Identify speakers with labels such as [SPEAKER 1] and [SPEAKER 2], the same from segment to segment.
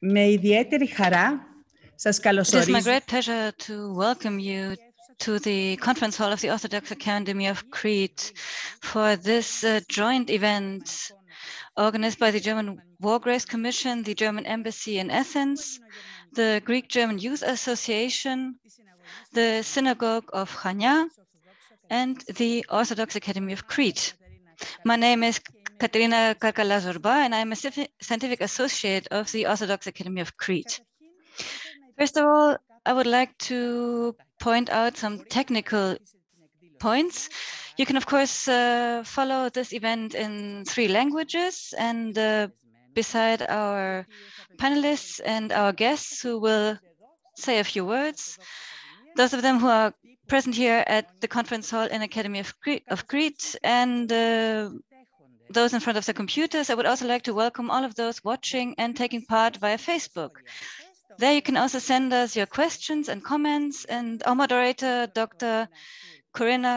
[SPEAKER 1] Με ιδιαίτερη χαρά σας καλωσορίζω.
[SPEAKER 2] It is my great pleasure to welcome you to the conference hall of the Orthodox Academy of Crete for this joint event organized by the German War Graves Commission, the German Embassy in Athens, the Greek-German Youth Association, the Synagogue of Chania, and the Orthodox Academy of Crete. My name is Katerina Karkala-Zorba, and I am a scientific associate of the Orthodox Academy of Crete. First of all, I would like to point out some technical points. You can, of course, follow this event in 3 languages, and beside our panelists and our guests who will say a few words, those of them who are present here at the conference hall in Academy of Crete and those in front of the computers, I would also like to welcome all of those watching and taking part via Facebook. There you can also send us your questions and comments, and our moderator, Dr. Korina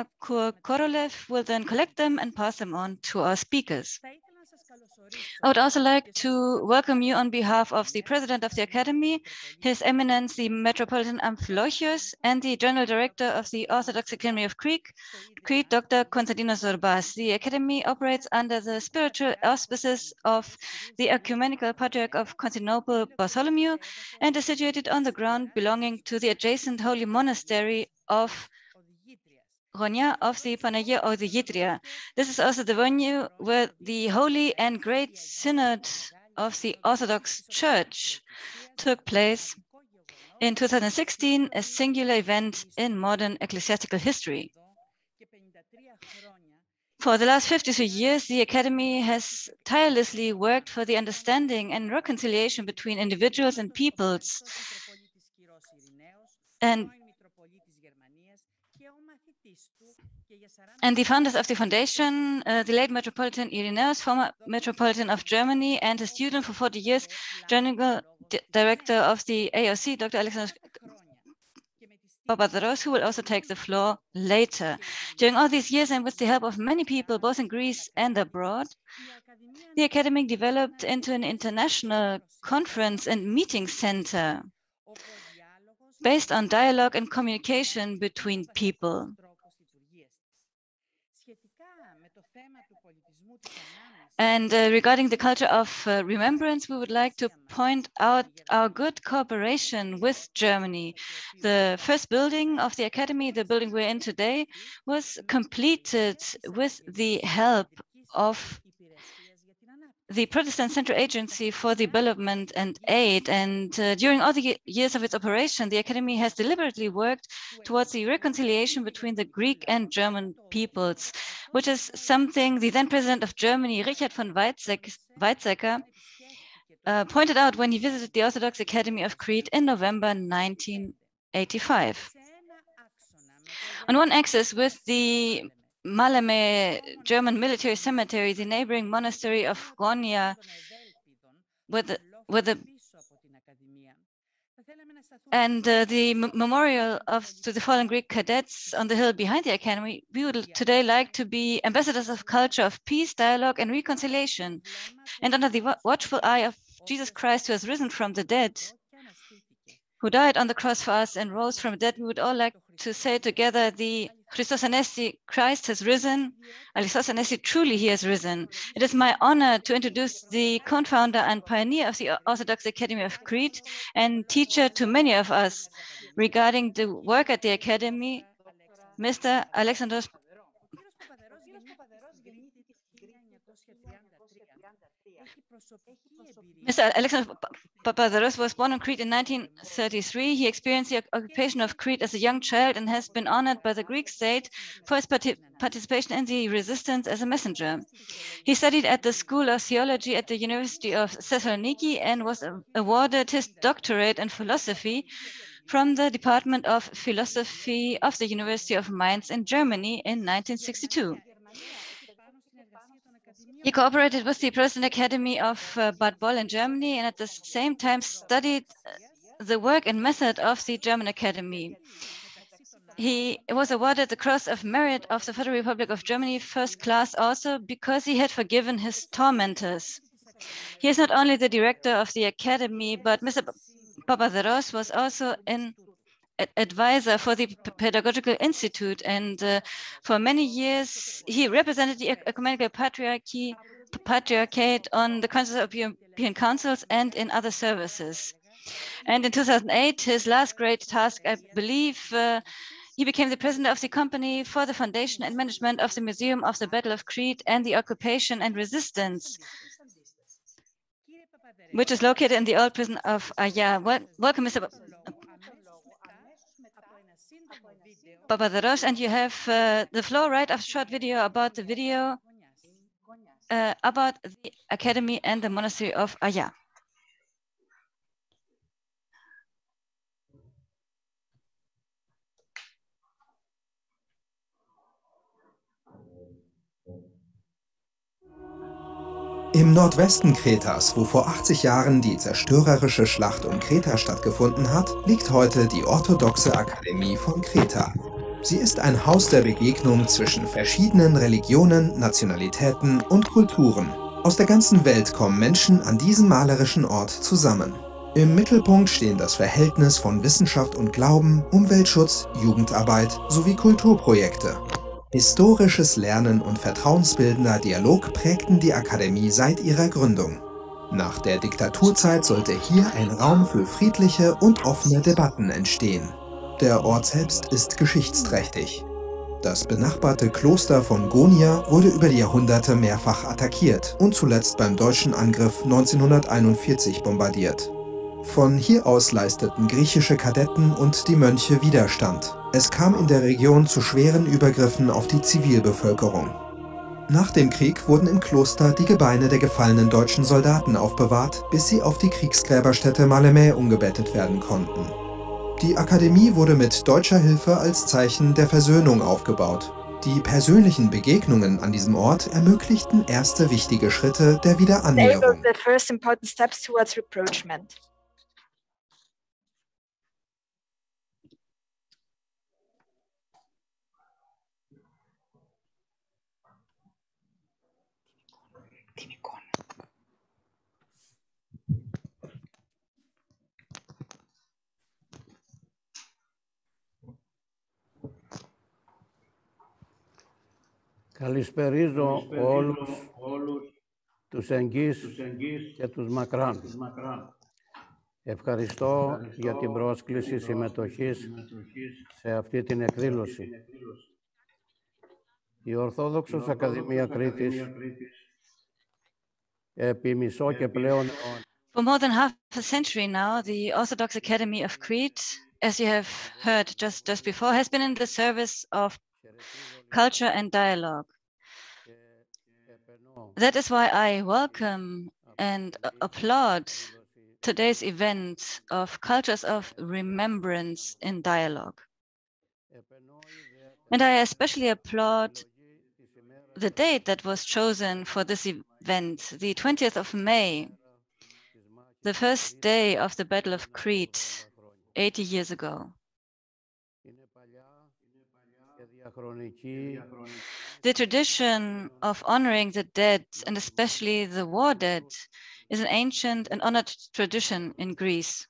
[SPEAKER 2] Korolev, will then collect them and pass them on to our speakers. I would also like to welcome you on behalf of the President of the Academy, His Eminence the Metropolitan Amphilochios, and the General Director of the Orthodox Academy of Crete, Dr. Konstantinos Zorbas. The Academy operates under the spiritual auspices of the Ecumenical Patriarch of Constantinople, Bartholomew, and is situated on the ground belonging to the adjacent holy monastery of Ronia of the Panagia or the Yitria. This is also the venue where the Holy and Great Synod of the Orthodox Church took place in 2016, a singular event in modern ecclesiastical history. For the last 53 years, the Academy has tirelessly worked for the understanding and reconciliation between individuals and peoples, and the founders of the foundation, the late Metropolitan Irenaeus, former Metropolitan of Germany, and a student for 40 years, General Director of the AOC, Dr. Alexander Papadros, who will also take the floor later. During all these years, and with the help of many people, both in Greece and abroad, the Academy developed into an international conference and meeting center based on dialogue and communication between people. And regarding the culture of remembrance, we would like to point out our good cooperation with Germany. The first building of the Academy, the building we're in today, was completed with the help of the Protestant Central Agency for Development and Aid. And during all the years of its operation, the Academy has deliberately worked towards the reconciliation between the Greek and German peoples, which is something the then President of Germany, Richard von Weizsäcker, pointed out when he visited the Orthodox Academy of Crete in November 1985. On one axis, with the Malema German military cemetery, the neighboring monastery of Ronia, and the memorial to the fallen Greek cadets on the hill behind the Academy, we would today like to be ambassadors of culture of peace, dialogue, and reconciliation. And under the watchful eye of Jesus Christ, who has risen from the dead, who died on the cross for us and rose from the dead, we would all like to say together the Christos Anesti, Christ has risen, Alexos Anesti, truly he has risen. It is my honor to introduce the co-founder and pioneer of the Orthodox Academy of Crete and teacher to many of us regarding the work at the Academy, Mr. Alexandros Papadros was born on Crete in 1933. He experienced the occupation of Crete as a young child and has been honored by the Greek state for his participation in the resistance as a messenger. He studied at the School of Theology at the University of Thessaloniki and was awarded his doctorate in philosophy from the Department of Philosophy of the University of Mainz in Germany in 1962. He cooperated with the Protestant Academy of Bad Boll in Germany and at the same time studied the work and method of the German Academy. He was awarded the Cross of Merit of the Federal Republic of Germany, first class also, because he had forgiven his tormentors. He is not only the director of the academy, but Mr. Papadopoulos was also an advisor for the Pedagogical Institute, and for many years he represented the Ecumenical Patriarchate on the Council of European Councils and in other services. And in 2008, his last great task, I believe, he became the president of the company for the foundation and management of the Museum of the Battle of Crete and the Occupation and Resistance, which is located in the old prison of Aya. Welcome, Mr. Papadopoulos, and you have the floor right after a short video about the about the academy and the monastery of Aya.
[SPEAKER 3] Im Nordwesten Kretas, wo vor 80 Jahren die zerstörerische Schlacht um Kreta stattgefunden hat, liegt heute die Orthodoxe Akademie von Kreta. Sie ist ein Haus der Begegnung zwischen verschiedenen Religionen, Nationalitäten und Kulturen. Aus der ganzen Welt kommen Menschen an diesem malerischen Ort zusammen. Im Mittelpunkt stehen das Verhältnis von Wissenschaft und Glauben, Umweltschutz, Jugendarbeit sowie Kulturprojekte. Historisches Lernen und vertrauensbildender Dialog prägten die Akademie seit ihrer Gründung. Nach der Diktaturzeit sollte hier ein Raum für friedliche und offene Debatten entstehen. Der Ort selbst ist geschichtsträchtig. Das benachbarte Kloster von Gonia wurde über die Jahrhunderte mehrfach attackiert und zuletzt beim deutschen Angriff 1941 bombardiert. Von hier aus leisteten griechische Kadetten und die Mönche Widerstand. Es kam in der Region zu schweren Übergriffen auf die Zivilbevölkerung. Nach dem Krieg wurden im Kloster die Gebeine der gefallenen deutschen Soldaten aufbewahrt, bis sie auf die Kriegsgräberstätte Malema umgebettet werden konnten. Die Akademie wurde mit deutscher Hilfe als Zeichen der Versöhnung aufgebaut. Die persönlichen Begegnungen an diesem Ort ermöglichten erste wichtige Schritte der Wiederannäherung.
[SPEAKER 4] Καλησπερίζω όλους τους εγγύς και τους μακράν. Ευχαριστώ για την πρόσκληση συμμετοχής σε αυτή την εκδήλωση. Η Ορθόδοξος Ακαδημία Κρήτης επί μισό και πλέον...
[SPEAKER 2] For more than half a century now, the Orthodox Academy of Crete, as you have heard just before, has been in the service of culture and dialogue. That is why I welcome and applaud today's event of Cultures of Remembrance in Dialogue. And I especially applaud the date that was chosen for this event, the 20th of May, the first day of the Battle of Crete, 80 years ago. The tradition of honoring the dead, and especially the war dead, is an ancient and honored tradition in Greece.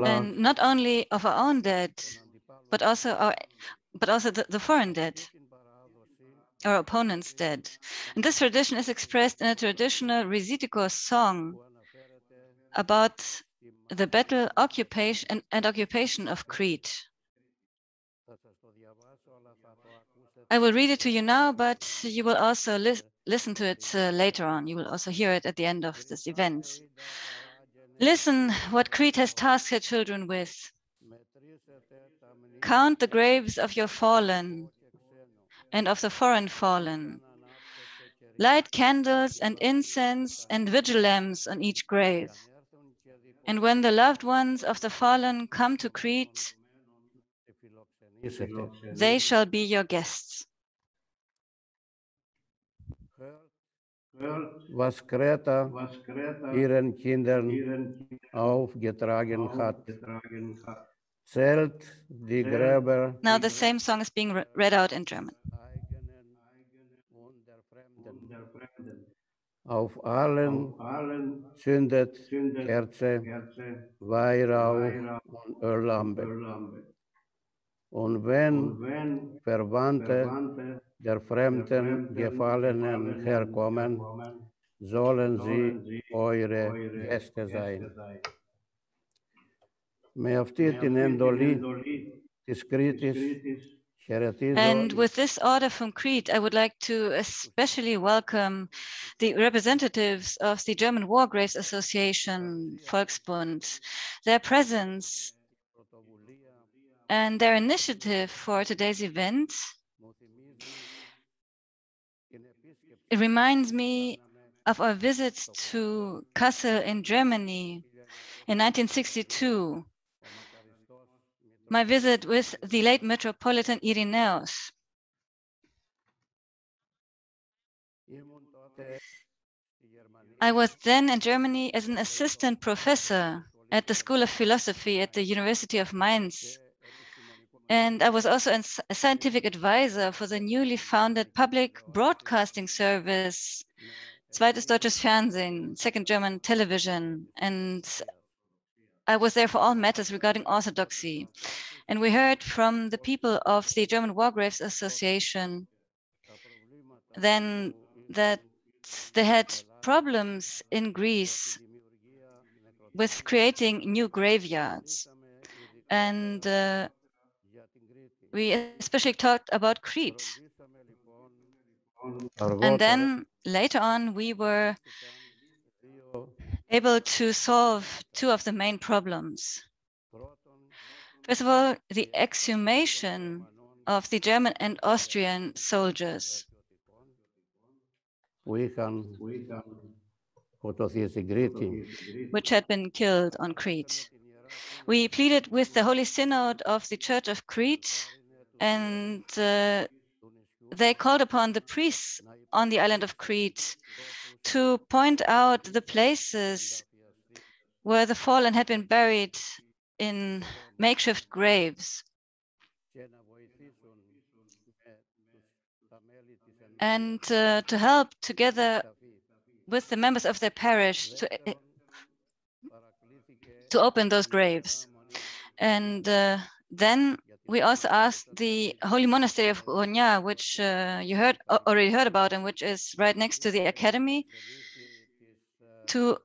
[SPEAKER 2] And not only of our own dead, but also the foreign dead, our opponents' dead. And this tradition is expressed in a traditional Resitikos song about the battle, occupation, and occupation of Crete. I will read it to you now, but you will also listen to it later on. You will also hear it at the end of this event. Listen what Crete has tasked her children with. Count the graves of your fallen and of the foreign fallen. Light candles and incense and vigil lamps on each grave. And when the loved ones of the fallen come to Crete, they shall be your guests.
[SPEAKER 4] Was Kreta ihren Kindern aufgetragen hat, zählt die Gräber.
[SPEAKER 2] Now the same song is being read out in German.
[SPEAKER 4] Auf allen zündet Kerze, Weihrauch und Öllampe. Und wenn Verwandte der fremden Gefallenen herkommen, sollen sie eure Gäste sein. Με αυτή την εντολή της Κρήτης χαιρετίζω.
[SPEAKER 2] And with this order from Crete, I would like to especially welcome the representatives of the German War Graves Association, Volksbund. Their presence and their initiative for today's event, it reminds me of our visits to Kassel in Germany in 1962. My visit with the late Metropolitan Irenaeus. I was then in Germany as an assistant professor at the School of Philosophy at the University of Mainz. And I was also a scientific advisor for the newly founded public broadcasting service, Zweites Deutsches Fernsehen, Second German Television. And I was there for all matters regarding orthodoxy. And we heard from the people of the German War Graves Association then that they had problems in Greece with creating new graveyards. And we especially talked about Crete. And then later on, we were able to solve two of the main problems. First of all, the exhumation of the German and Austrian soldiers, which had been killed on Crete. We pleaded with the Holy Synod of the Church of Crete, and they called upon the priests on the island of Crete to point out the places where the fallen had been buried in makeshift graves, and to help together with the members of their parish to open those graves. And then we also asked the Holy Monastery of Ronya, which you already heard about, and which is right next to the academy, to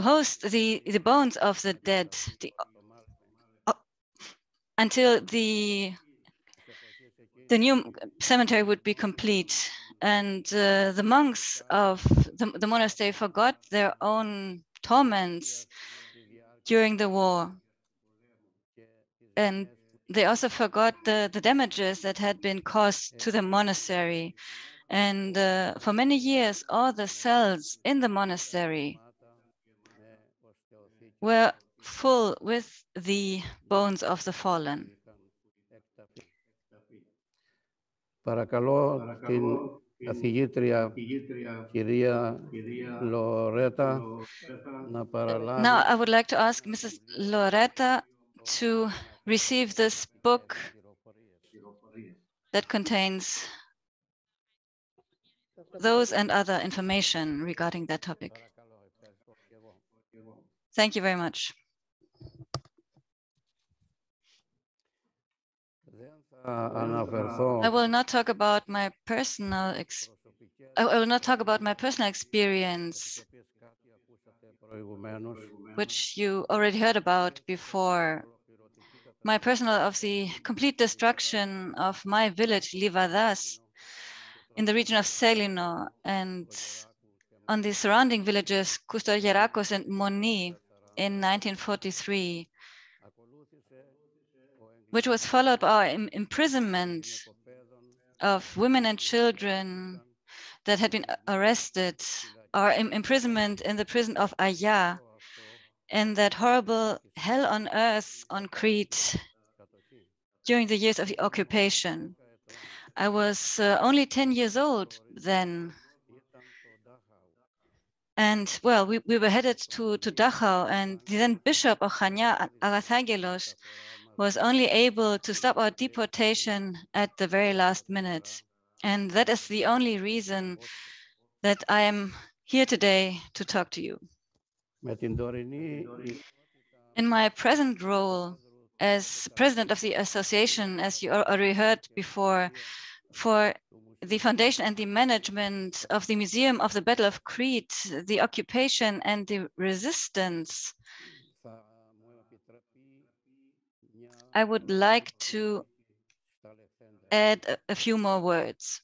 [SPEAKER 2] host the bones of the dead until the new cemetery would be complete. And the monks of the monastery forgot their own torments during the war. And they also forgot the damages that had been caused to the monastery. And for many years, all the cells in the monastery were full with the bones of the fallen.
[SPEAKER 4] Παρακαλώ την καθηγήτρια κυρία Λορέτα να παραλάβει.
[SPEAKER 2] Now I would like to ask Mrs. Loretta to receive this book that contains those and other information regarding that topic. Thank you very much. I will not talk about my personal experience, which you already heard about before. My personal of the complete destruction of my village, Livadas, in the region of Selino, and on the surrounding villages, Koustogerakos and Moni, in 1943, which was followed by imprisonment of women and children that had been arrested, or imprisonment in the prison of Aya, in that horrible hell on earth on Crete during the years of the occupation. I was only 10 years old then. And well, we were headed to Dachau, and the then Bishop of Chania, Agathagelos, was only able to stop our deportation at the very last minute. And that is the only reason that I am here today to talk to you. In my present role as president of the association, as you already heard before, for the foundation and the management of the Museum of the Battle of Crete, the occupation and the resistance, I would like to add a few more words.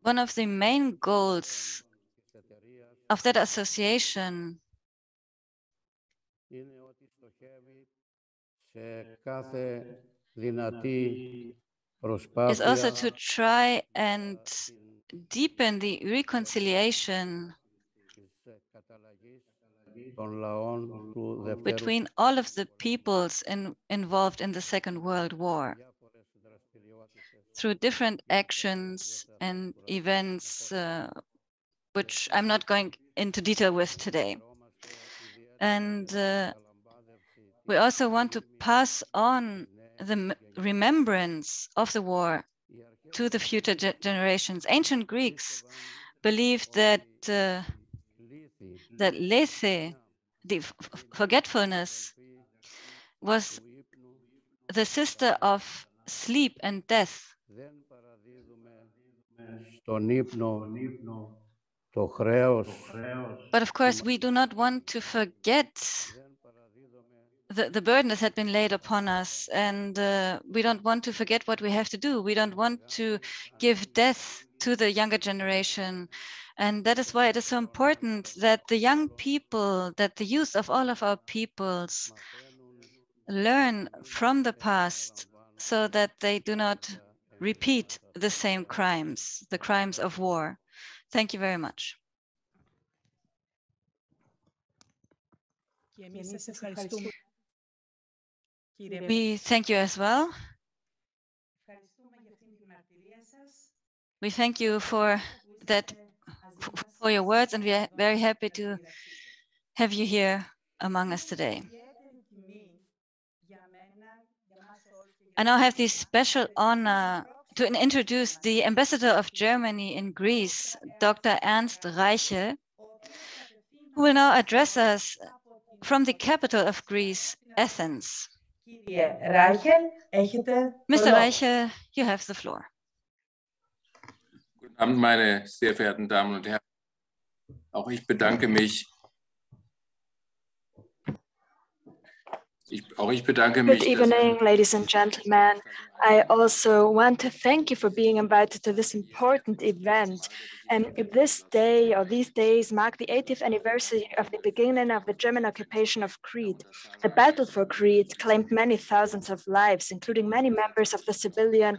[SPEAKER 2] One of the main goals of that association is also to try and deepen the reconciliation between all of the peoples involved in the Second World War through different actions and events, which I'm not going into detail with today. And we also want to pass on the remembrance of the war to the future generations. Ancient Greeks believed that that lethe, the forgetfulness, was the sister of sleep and death. But of course, we do not want to forget the burden that had been laid upon us, and we don't want to forget what we have to do. We don't want to give death to the younger generation. And that is why it is so important that the young people, that the youth of all of our peoples learn from the past so that they do not repeat the same crimes, the crimes of war. Thank you very much. We thank you as well. We thank you for that, for your words, and we are very happy to have you here among us today. I now have the special honor to introduce the ambassador of Germany in Greece, Dr. Ernst Reiche, who will now address us from the capital of Greece, Athens. Mr. Reiche, you have the floor.
[SPEAKER 5] Guten Abend, meine sehr verehrten Damen und Herren. Auch ich bedanke mich.
[SPEAKER 6] Good evening, ladies and gentlemen. I also want to thank you for being invited to this important event. And this day, or these days, mark the 80th anniversary of the beginning of the German occupation of Crete. The battle for Crete claimed many thousands of lives, including many members of the civilian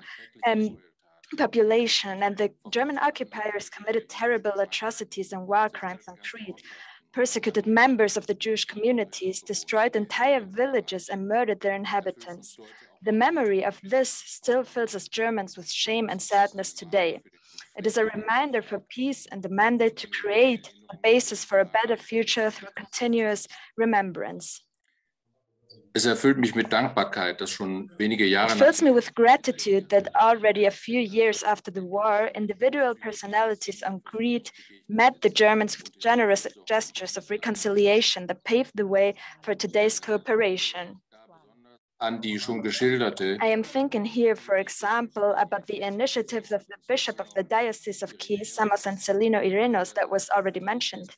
[SPEAKER 6] population, and the German occupiers committed terrible atrocities and war crimes on Crete, persecuted members of the Jewish communities, destroyed entire villages, and murdered their inhabitants. The memory of this still fills us Germans with shame and sadness today. It is a reminder for peace and the mandate to create a basis for a better future through continuous remembrance.
[SPEAKER 5] Es erfüllt mich mit Dankbarkeit, dass schon wenige Jahre
[SPEAKER 6] It fills me with gratitude that already a few years after the war, individual personalities on Crete met the Germans with generous gestures of reconciliation that paved the way for today's cooperation.
[SPEAKER 5] An die schon geschilderte.
[SPEAKER 6] I am thinking here, for example, about the initiatives of the Bishop of the Diocese of Kiev, Samos and Celino Irenos, that was already mentioned,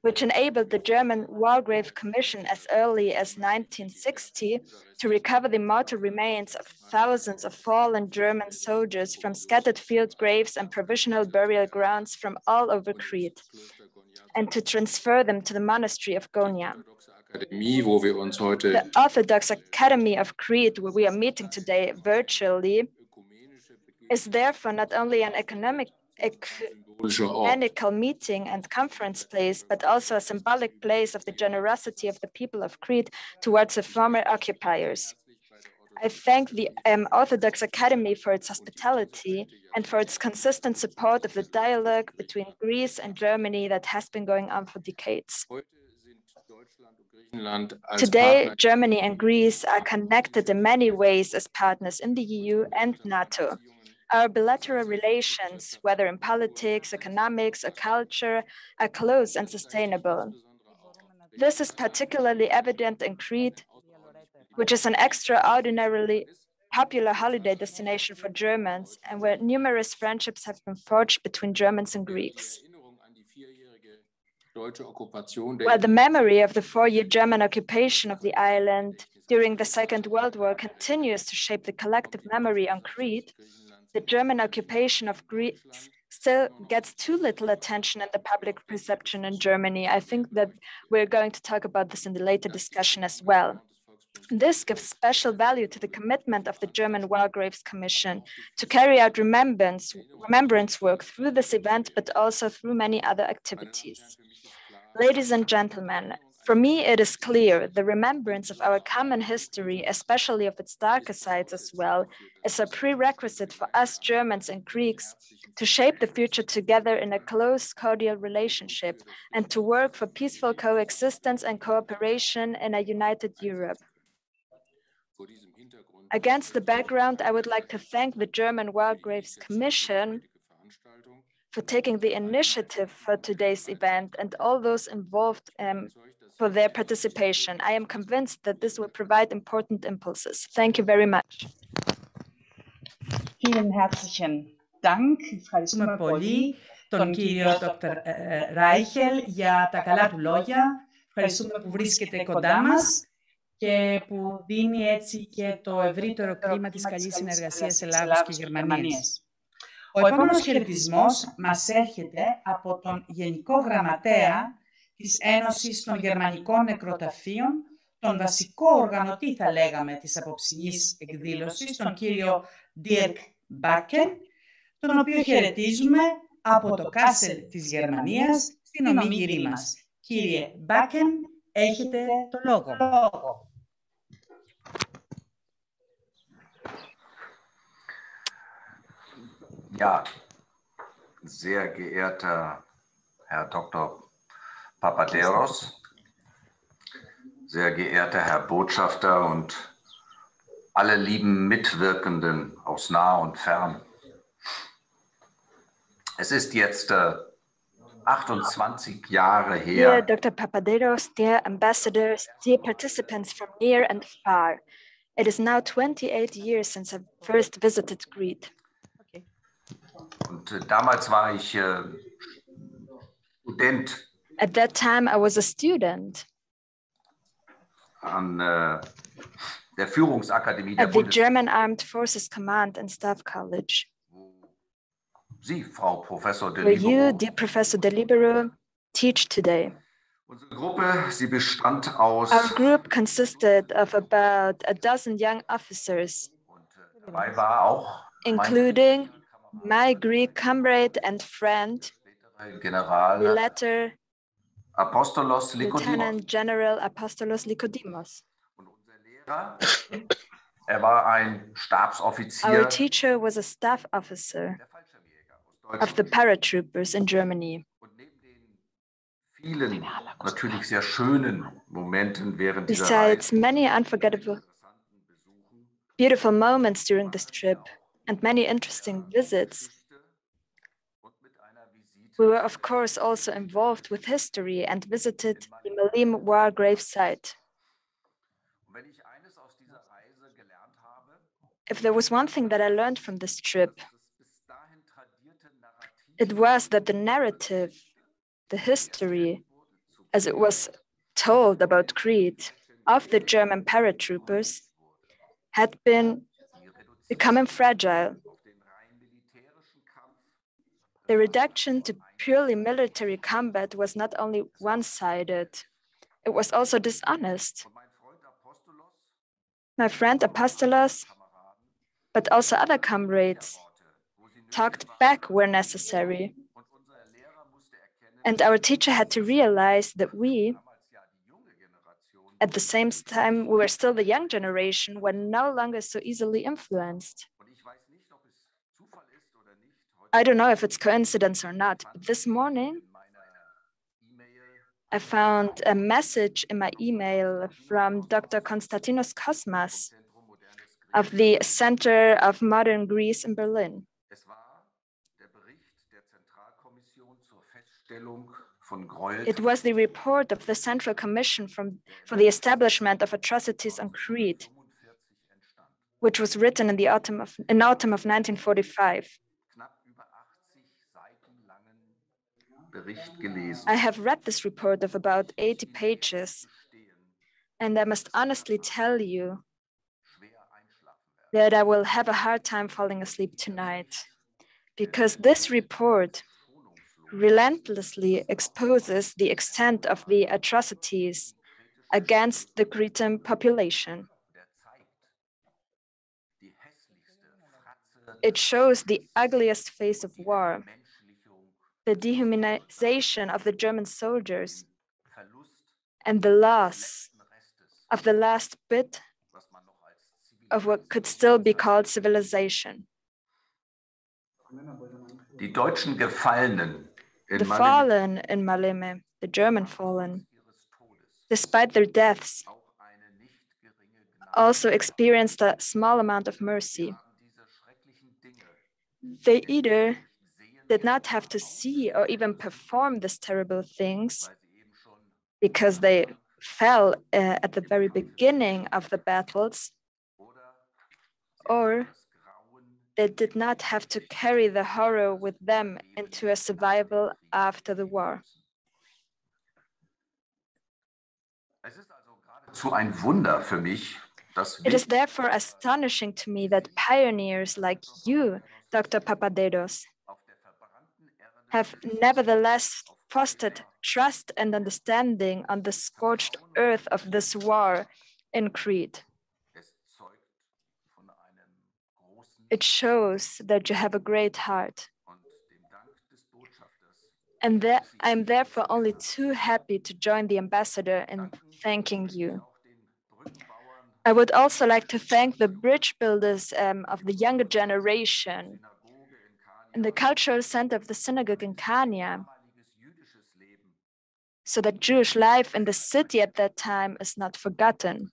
[SPEAKER 6] which enabled the German War Grave Commission as early as 1960 to recover the mortal remains of thousands of fallen German soldiers from scattered field graves and provisional burial grounds from all over Crete, and to transfer them to the monastery of Gonia. The Orthodox Academy of Crete, where we are meeting today virtually, is therefore not only an ecumenical meeting and conference place, but also a symbolic place of the generosity of the people of Crete towards the former occupiers. I thank the Orthodox Academy for its hospitality and for its consistent support of the dialogue between Greece and Germany that has been going on for decades. Today, Germany and Greece are connected in many ways as partners in the EU and NATO. Our bilateral relations, whether in politics, economics, or culture, are close and sustainable. This is particularly evident in Crete, which is an extraordinarily popular holiday destination for Germans and where numerous friendships have been forged between Germans and Greeks. While the memory of the 4-year German occupation of the island during the Second World War continues to shape the collective memory on Crete, the German occupation of Greece still gets too little attention in the public perception in Germany. I think that we're going to talk about this in the later discussion as well. This gives special value to the commitment of the German War Graves Commission to carry out remembrance work through this event, but also through many other activities. Ladies and gentlemen, for me, it is clear the remembrance of our common history, especially of its darker sides as well, is a prerequisite for us Germans and Greeks to shape the future together in a close, cordial relationship and to work for peaceful coexistence and cooperation in a united Europe. Against the background, I would like to thank the German War Graves Commission for taking the initiative for today's event and all those involved for their participation. I am convinced that this will provide important impulses. Thank you very much.
[SPEAKER 7] Vielen herzlichen Dank. Ευχαριστούμε πολύ τον κύριο Dr. Reichel για τα καλά του λόγια. Ευχαριστούμε που βρίσκεται κοντά μας και που δίνει έτσι και το ευρύτερο κλίμα της καλής συνεργασίας Ελλάδος και Γερμανίας. Ο επόμενος χαιρετισμός μας έρχεται από τον Γενικό Γραμματέα της Ένωσης των Γερμανικών Νεκροταφείων, τον βασικό οργανωτή, θα λέγαμε, της απόψινής εκδήλωσης, τον κύριο Dirk Bakken, τον οποίο χαιρετίζουμε από το Κάσελ της Γερμανίας στην ομίγυρή μας. Κύριε Bakken, έχετε το λόγο.
[SPEAKER 8] Ja, sehr geehrter Herr Dr. Papaderos, sehr geehrter Herr Botschafter und alle lieben Mitwirkenden aus nah und fern. Es ist jetzt 28 Jahre her.
[SPEAKER 6] Dear Dr. Papaderos, dear ambassadors, dear participants from near and far, it is now 28 years since I first visited Crete.
[SPEAKER 8] Und damals war ich Student.
[SPEAKER 6] At that time, I was a student
[SPEAKER 8] An der Führungsakademie der
[SPEAKER 6] at the German Armed Forces Command and Staff College.
[SPEAKER 8] Sie, Frau Professor de
[SPEAKER 6] Where
[SPEAKER 8] Libero.
[SPEAKER 6] you, dear Professor de Libero, teach today.
[SPEAKER 8] Unsere Gruppe, sie bestand aus.
[SPEAKER 6] Our group consisted of about a dozen young officers,
[SPEAKER 8] Dabei war auch
[SPEAKER 6] including my Greek comrade and friend,
[SPEAKER 8] General
[SPEAKER 6] the latter
[SPEAKER 8] Apostolos Likodimos.
[SPEAKER 6] Lieutenant General Apostolos Likodimos.
[SPEAKER 8] Und unser Lehrer, war ein Stabsoffizier.
[SPEAKER 6] Our teacher was a staff officer of the Paratroopers in Germany.
[SPEAKER 8] Und neben den vielen, natürlich sehr schönen Momenten während dieser
[SPEAKER 6] Besides
[SPEAKER 8] Reise,
[SPEAKER 6] many unforgettable, beautiful moments during this trip and many interesting visits, we were of course also involved with history and visited the Malema war grave site. If there was one thing that I learned from this trip, it was that the narrative, the history, as it was told about Crete of the German paratroopers, had been becoming fragile. The reduction to purely military combat was not only one-sided, it was also dishonest. My friend Apostolos, but also other comrades, talked back where necessary. And our teacher had to realize that we, at the same time, we were still the young generation, were no longer so easily influenced. I don't know if it's coincidence or not, but this morning, I found a message in my email from Dr. Konstantinos Kosmas of the Center of Modern Greece in Berlin. It was the report of the Central Commission for the Establishment of Atrocities on Crete, which was written in autumn of 1945. I have read this report of about 80 pages, and I must honestly tell you that I will have a hard time falling asleep tonight, because this report relentlessly exposes the extent of the atrocities against the Cretan population. It shows the ugliest face of war, the dehumanization of the German soldiers, and the loss of the last bit of what could still be called civilization.
[SPEAKER 8] Die deutschen Gefallenen
[SPEAKER 6] the fallen in Malema, the German fallen, despite their deaths, also experienced a small amount of mercy. They either did not have to see or even perform these terrible things because they fell at the very beginning of the battles, or they did not have to carry the horror with them into a survival after the war. It is therefore astonishing to me that pioneers like you, Dr. Papadeiros, have nevertheless fostered trust and understanding on the scorched earth of this war in Crete. It shows that you have a great heart. And I'm therefore only too happy to join the ambassador in thanking you. I would also like to thank the bridge builders of the younger generation and the cultural center of the synagogue in Kania, so that Jewish life in the city at that time is not forgotten.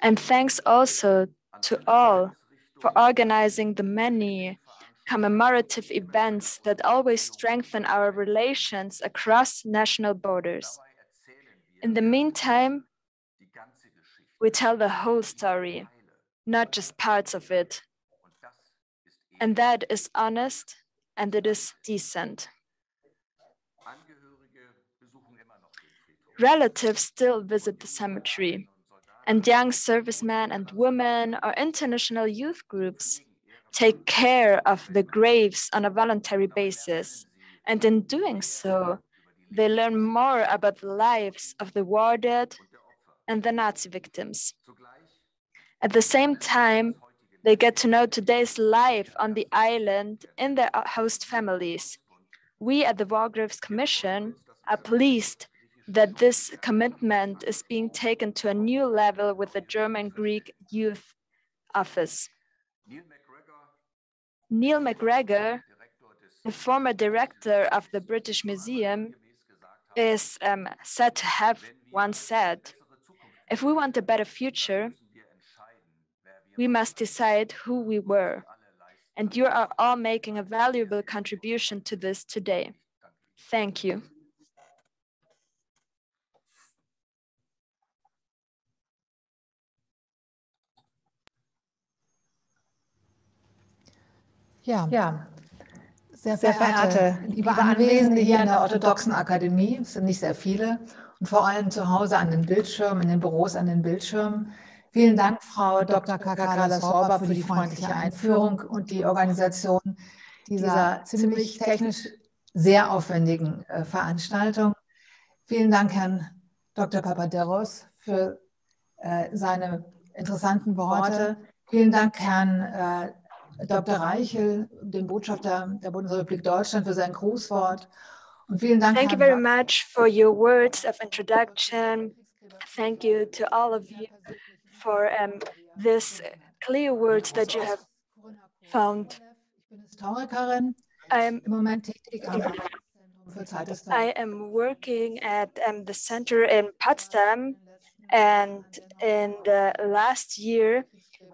[SPEAKER 6] And thanks also to all for organizing the many commemorative events that always strengthen our relations across national borders. In the meantime, we tell the whole story, not just parts of it. And that is honest and it is decent. Relatives still visit the cemetery, and young servicemen and women or international youth groups take care of the graves on a voluntary basis. And in doing so, they learn more about the lives of the war dead and the Nazi victims. At the same time, they get to know today's life on the island in their host families. We at the War Graves Commission are pleased that this commitment is being taken to a new level with the German Greek Youth Office. Neil McGregor, the former director of the British Museum, is said to have once said, if we want a better future, we must decide who we were. And you are all making a valuable contribution to this today. Thank you.
[SPEAKER 9] Ja, sehr verehrte liebe Anwesende hier an der Orthodoxen Akademie, es sind nicht sehr viele, und vor allem zu Hause an den Bildschirmen, in den Büros an den Bildschirmen. Vielen Dank, Frau Dr. Kakala-Sorba, für die freundliche Einführung und die Organisation dieser ziemlich technisch sehr aufwendigen Veranstaltung. Vielen Dank, Herrn Dr. Papadeiros, für seine interessanten Worte. Vielen Dank, Herrn Dr. Reichel, dem Botschafter der Bundesrepublik Deutschland, für sein Grußwort. Und vielen Dank,
[SPEAKER 6] Thank you very much for your words of introduction. Thank you to all of you for this clear words that you have found.
[SPEAKER 9] Ich bin Historikerin, im Moment tätig am
[SPEAKER 6] I am working at the center in Potsdam, and in the last year,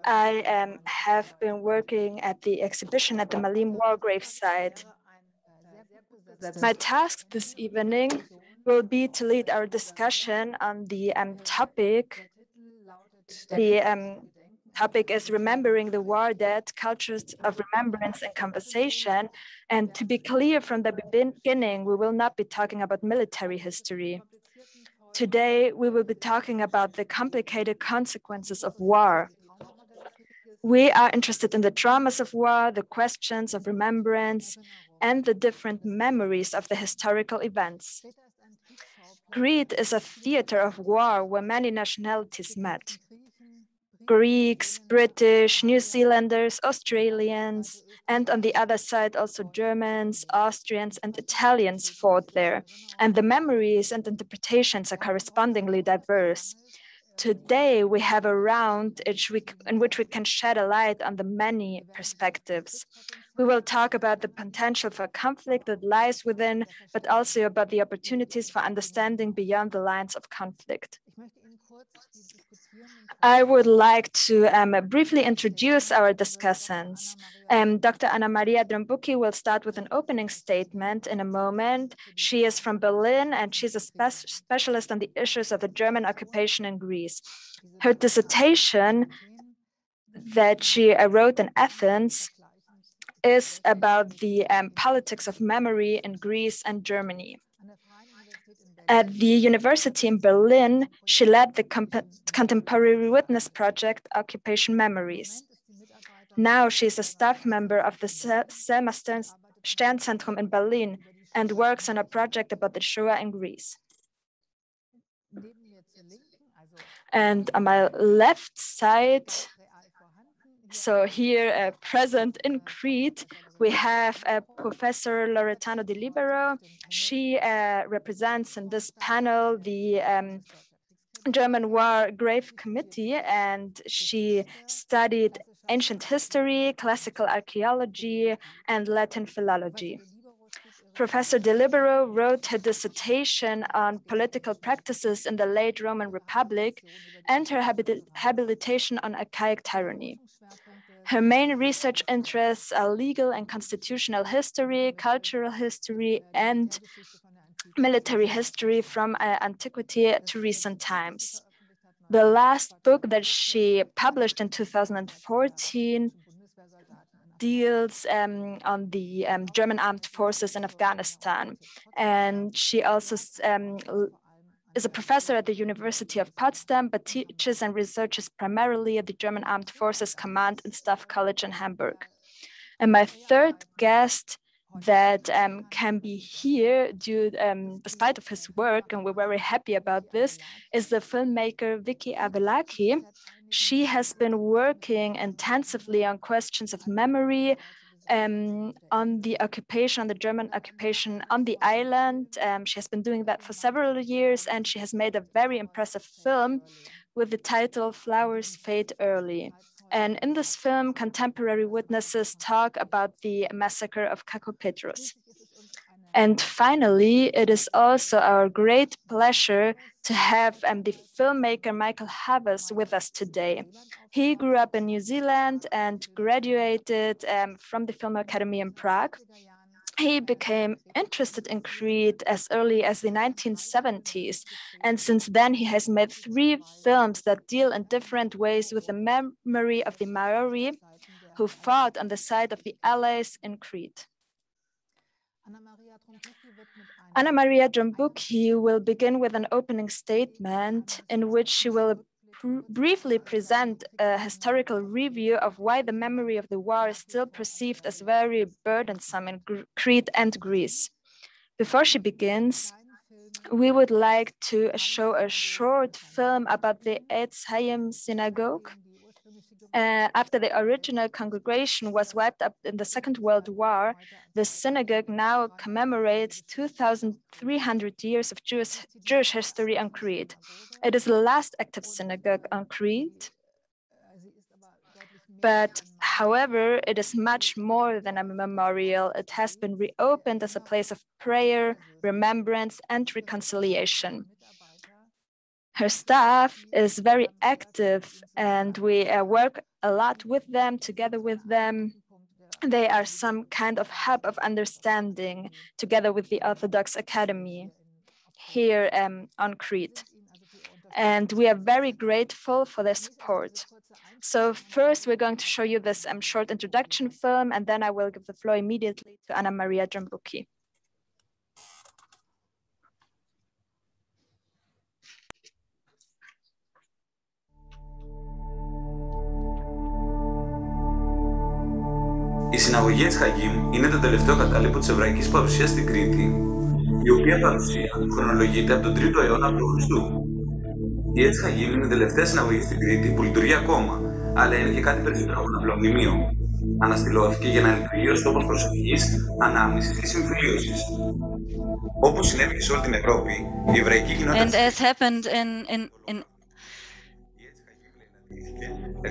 [SPEAKER 6] I have been working at the exhibition at the Malema war grave site. My task this evening will be to lead our discussion on the topic. The topic is Remembering the War Dead, Cultures of Remembrance and Conversation. And to be clear from the beginning, we will not be talking about military history. Today, we will be talking about the complicated consequences of war. We are interested in the traumas of war, the questions of remembrance, and the different memories of the historical events. Crete is a theater of war where many nationalities met. Greeks, British, New Zealanders, Australians, and on the other side also Germans, Austrians, and Italians fought there. And the memories and interpretations are correspondingly diverse. Today, we have a round in which we can shed a light on the many perspectives. We will talk about the potential for conflict that lies within, but also about the opportunities for understanding beyond the lines of conflict. I would like to briefly introduce our discussants. Dr. Anna Maria Drombucki will start with an opening statement in a moment. She is from Berlin and she's a specialist on the issues of the German occupation in Greece. Her dissertation that she wrote in Athens is about the politics of memory in Greece and Germany. At the university in Berlin, she led the contemporary witness project, Occupation Memories. Now she's a staff member of the Selma Sternzentrum in Berlin and works on a project about the Shoah in Greece. And on my left side, so here present in Crete, we have Professor Loredana Di Libero. She represents in this panel the German War Grave Committee, and she studied ancient history, classical archaeology, and Latin philology. Professor Di Libero wrote her dissertation on political practices in the late Roman Republic and her habilitation on archaic tyranny. Her main research interests are legal and constitutional history, cultural history, and military history from antiquity to recent times. The last book that she published in 2014 deals on the German armed forces in Afghanistan. And she also is a professor at the University of Potsdam, but teaches and researches primarily at the German Armed Forces Command and Staff College in Hamburg. And my third guest that can be here despite of his work, and we're very happy about this, is the filmmaker Vicky Abelaki. She has been working intensively on questions of memory, on the occupation, on the German occupation on the island. She has been doing that for several years, and she has made a very impressive film with the title Flowers Fade Early. And in this film, contemporary witnesses talk about the massacre of Kakopetros. And finally, it is also our great pleasure to have the filmmaker Michael Havas with us today. He grew up in New Zealand and graduated from the Film Academy in Prague. He became interested in Crete as early as the 1970s. And since then, he has made 3 films that deal in different ways with the memory of the Maori who fought on the side of the Allies in Crete. Anna Maria Drombucki will begin with an opening statement in which she will briefly present a historical review of why the memory of the war is still perceived as very burdensome in Crete and Greece. Before she begins, we would like to show a short film about the Eitz Hayim synagogue. After the original congregation was wiped up in the Second World War, the synagogue now commemorates 2,300 years of Jewish history on Crete. It is the last active synagogue on Crete. But However, it is much more than a memorial. It has been reopened as a place of prayer, remembrance, and reconciliation. Her staff is very active, and we work a lot with them, together with them. They are some kind of hub of understanding, together with the Orthodox Academy here on Crete. And we are very grateful for their support. So first, we're going to show you this short introduction film, and then I will give the floor immediately to Anna Maria Drambucki.
[SPEAKER 10] Η συναγωγή Εξχαγήμ είναι το τελευταίο κατάλοιπο της εβραϊκής παρουσίας στην Κρήτη, η οποία παρουσία χρονολογείται από τον 3ο αιώνα π.Χ. Η Εξχαγήμ είναι η τελευταία συναγωγή στην Κρήτη που λειτουργεί ακόμα, αλλά είναι και κάτι περισσότερο από ένα απλό μνημείο. Αναστηλώθηκε για να λειτουργεί ως τόπος προσευχής, ανάμνησης και συμφιλίωσης. Όπως συνέβη και σε όλη την Ευρώπη, η εβραϊκή κοινότητα.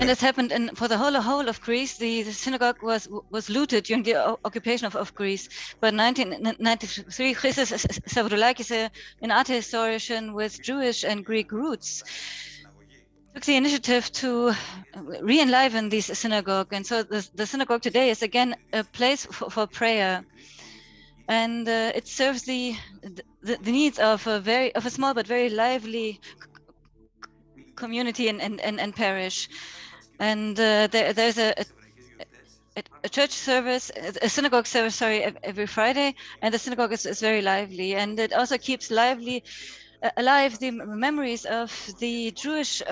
[SPEAKER 2] And it happened for the whole of Greece. The synagogue was looted during the occupation of Greece. But in 1993, Christos Stavroulakis, an art historian with Jewish and Greek roots, took the initiative to re-enliven this synagogue. And so the synagogue today is again a place for prayer. And it serves the needs of a small but very lively community and parish. And there's a church service, a synagogue service, sorry, every Friday, and the synagogue is very lively, and it also keeps alive the memories of the Jewish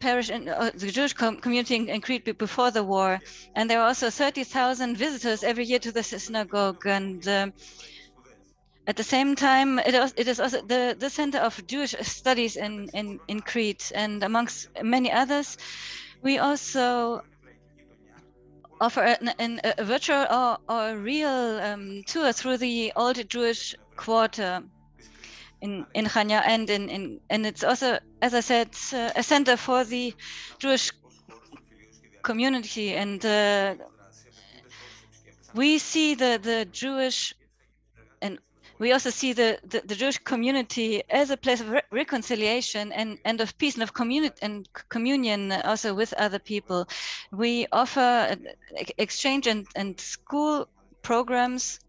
[SPEAKER 2] parish and the Jewish community in Crete before the war. And there are also 30,000 visitors every year to the synagogue, and at the same time, it is also the center of Jewish studies in Crete, and amongst many others, we also offer a virtual or real tour through the old Jewish quarter in Chania, and it's also, as I said, a center for the Jewish community, and we see the Jewish. And we also see the Jewish community as a place of reconciliation and of peace and of communion also with other people. We offer exchange and school programs.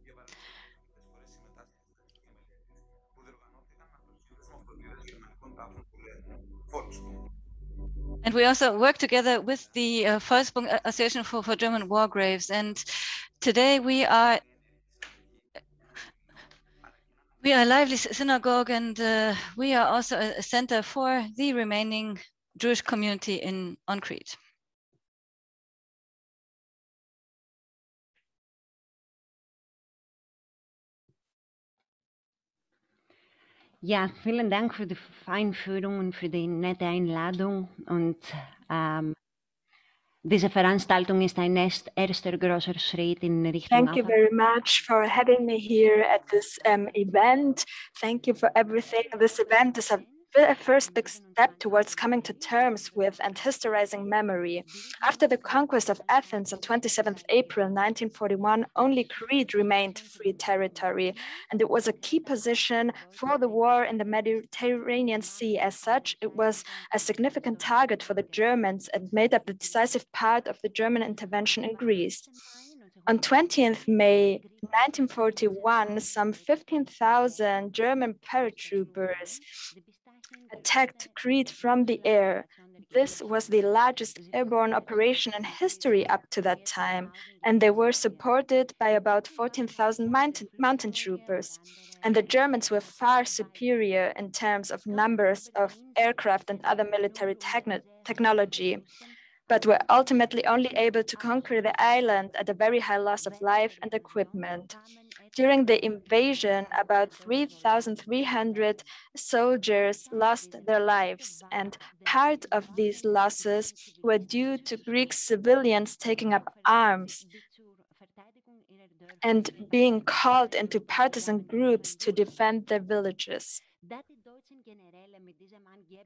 [SPEAKER 2] And we also work together with the Volksbund Association for German War Graves. And today we are a lively synagogue, and we are also a center for the remaining Jewish community on Crete.
[SPEAKER 11] Ja, vielen Dank für die Einführung und für die nette Einladung. Und diese Veranstaltung ist ein erster großer Schritt in Richtung.
[SPEAKER 6] Thank you very much for having me here at this event. Thank you for everything. This event is a first big step towards coming to terms with and historizing memory. After the conquest of Athens on 27th April 1941, only Crete remained free territory, and it was a key position for the war in the Mediterranean Sea. As such, it was a significant target for the Germans and made up the decisive part of the German intervention in Greece. On 20th May 1941, some 15,000 German paratroopers attacked Crete from the air. This was the largest airborne operation in history up to that time, and they were supported by about 14,000 mountain troopers. And the Germans were far superior in terms of numbers of aircraft and other military technology, but were ultimately only able to conquer the island at a very high loss of life and equipment. During the invasion, about 3,300 soldiers lost their lives, and part of these losses were due to Greek civilians taking up arms and being called into partisan groups to defend their villages.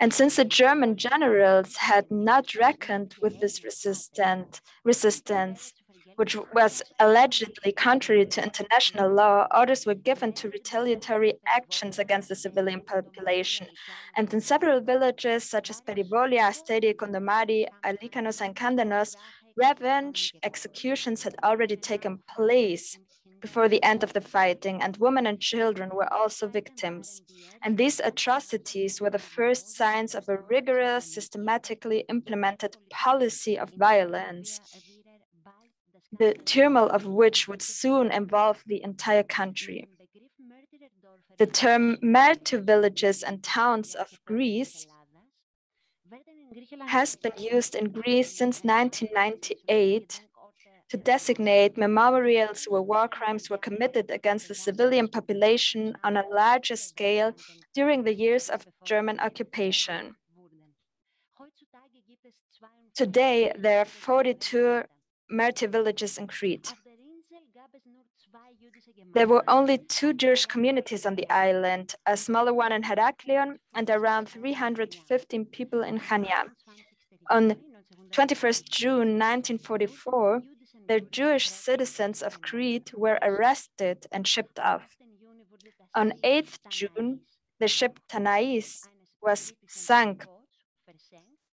[SPEAKER 6] And since the German generals had not reckoned with this resistance, which was allegedly contrary to international law, orders were given to retaliatory actions against the civilian population. And in several villages, such as Perivolia, Asteri, Condomari, Alícanos, and Candanos, revenge executions had already taken place before the end of the fighting, and women and children were also victims. And these atrocities were the first signs of a rigorous, systematically implemented policy of violence, the turmoil of which would soon involve the entire country. The term martyr villages and towns of Greece has been used in Greece since 1998 to designate memorials where war crimes were committed against the civilian population on a larger scale during the years of German occupation. Today, there are 42 martyr villages in Crete. There were only 2 Jewish communities on the island, a smaller one in Heraklion and around 315 people in Chania. On 21st June 1944, the Jewish citizens of Crete were arrested and shipped off. On 8th June, the ship Tanais was sunk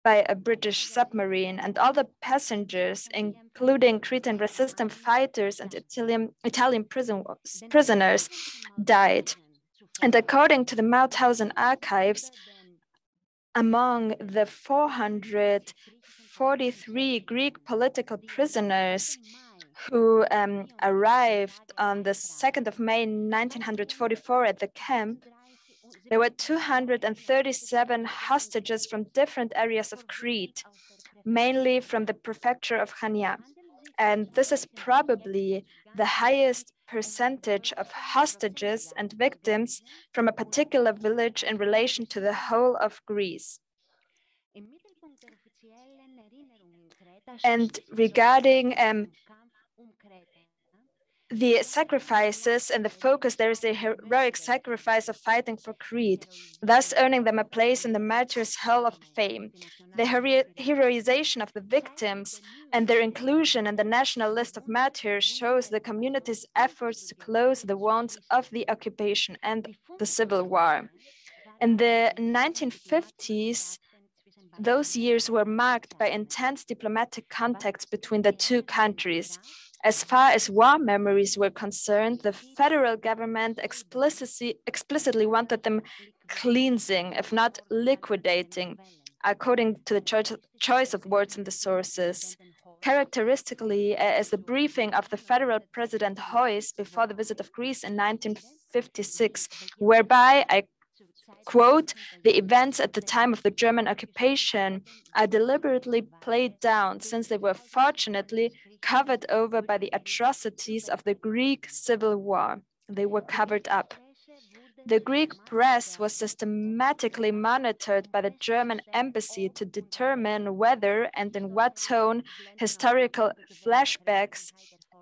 [SPEAKER 6] by a British submarine, and all the passengers, including Cretan resistance fighters and Italian prisoners, died. And according to the Mauthausen archives, among the 443 Greek political prisoners who arrived on the 2nd of May 1944 at the camp, there were 237 hostages from different areas of Crete, mainly from the prefecture of Chania. And this is probably the highest percentage of hostages and victims from a particular village in relation to the whole of Greece. And regarding the sacrifices and the focus, there is a heroic sacrifice of fighting for Crete, thus earning them a place in the martyrs' hall of fame. The heroization of the victims and their inclusion in the national list of martyrs shows the community's efforts to close the wounds of the occupation and the civil war. In the 1950s, those years were marked by intense diplomatic contacts between the 2 countries. As far as war memories were concerned, the federal government explicitly wanted them cleansing, if not liquidating, according to the choice of words in the sources. Characteristically, as the briefing of the federal president Heuss before the visit of Greece in 1956, whereby, I quote, the events at the time of the German occupation are deliberately played down since they were fortunately covered over by the atrocities of the Greek Civil War. They were covered up. The Greek press was systematically monitored by the German embassy to determine whether and in what tone historical flashbacks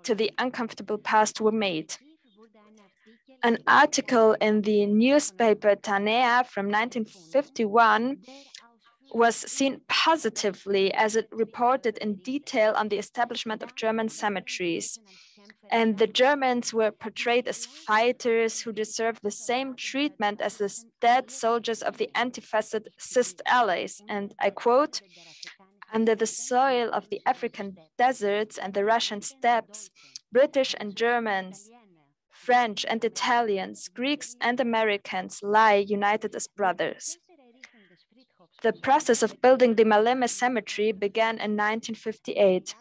[SPEAKER 6] to the uncomfortable past were made. An article in the newspaper Tanea from 1951 was seen positively as it reported in detail on the establishment of German cemeteries. And the Germans were portrayed as fighters who deserved the same treatment as the dead soldiers of the anti-fascist allies. And I quote, under the soil of the African deserts and the Russian steppes, British and Germans, French and Italians, Greeks and Americans lie united as brothers. The process of building the Malema cemetery began in 1958.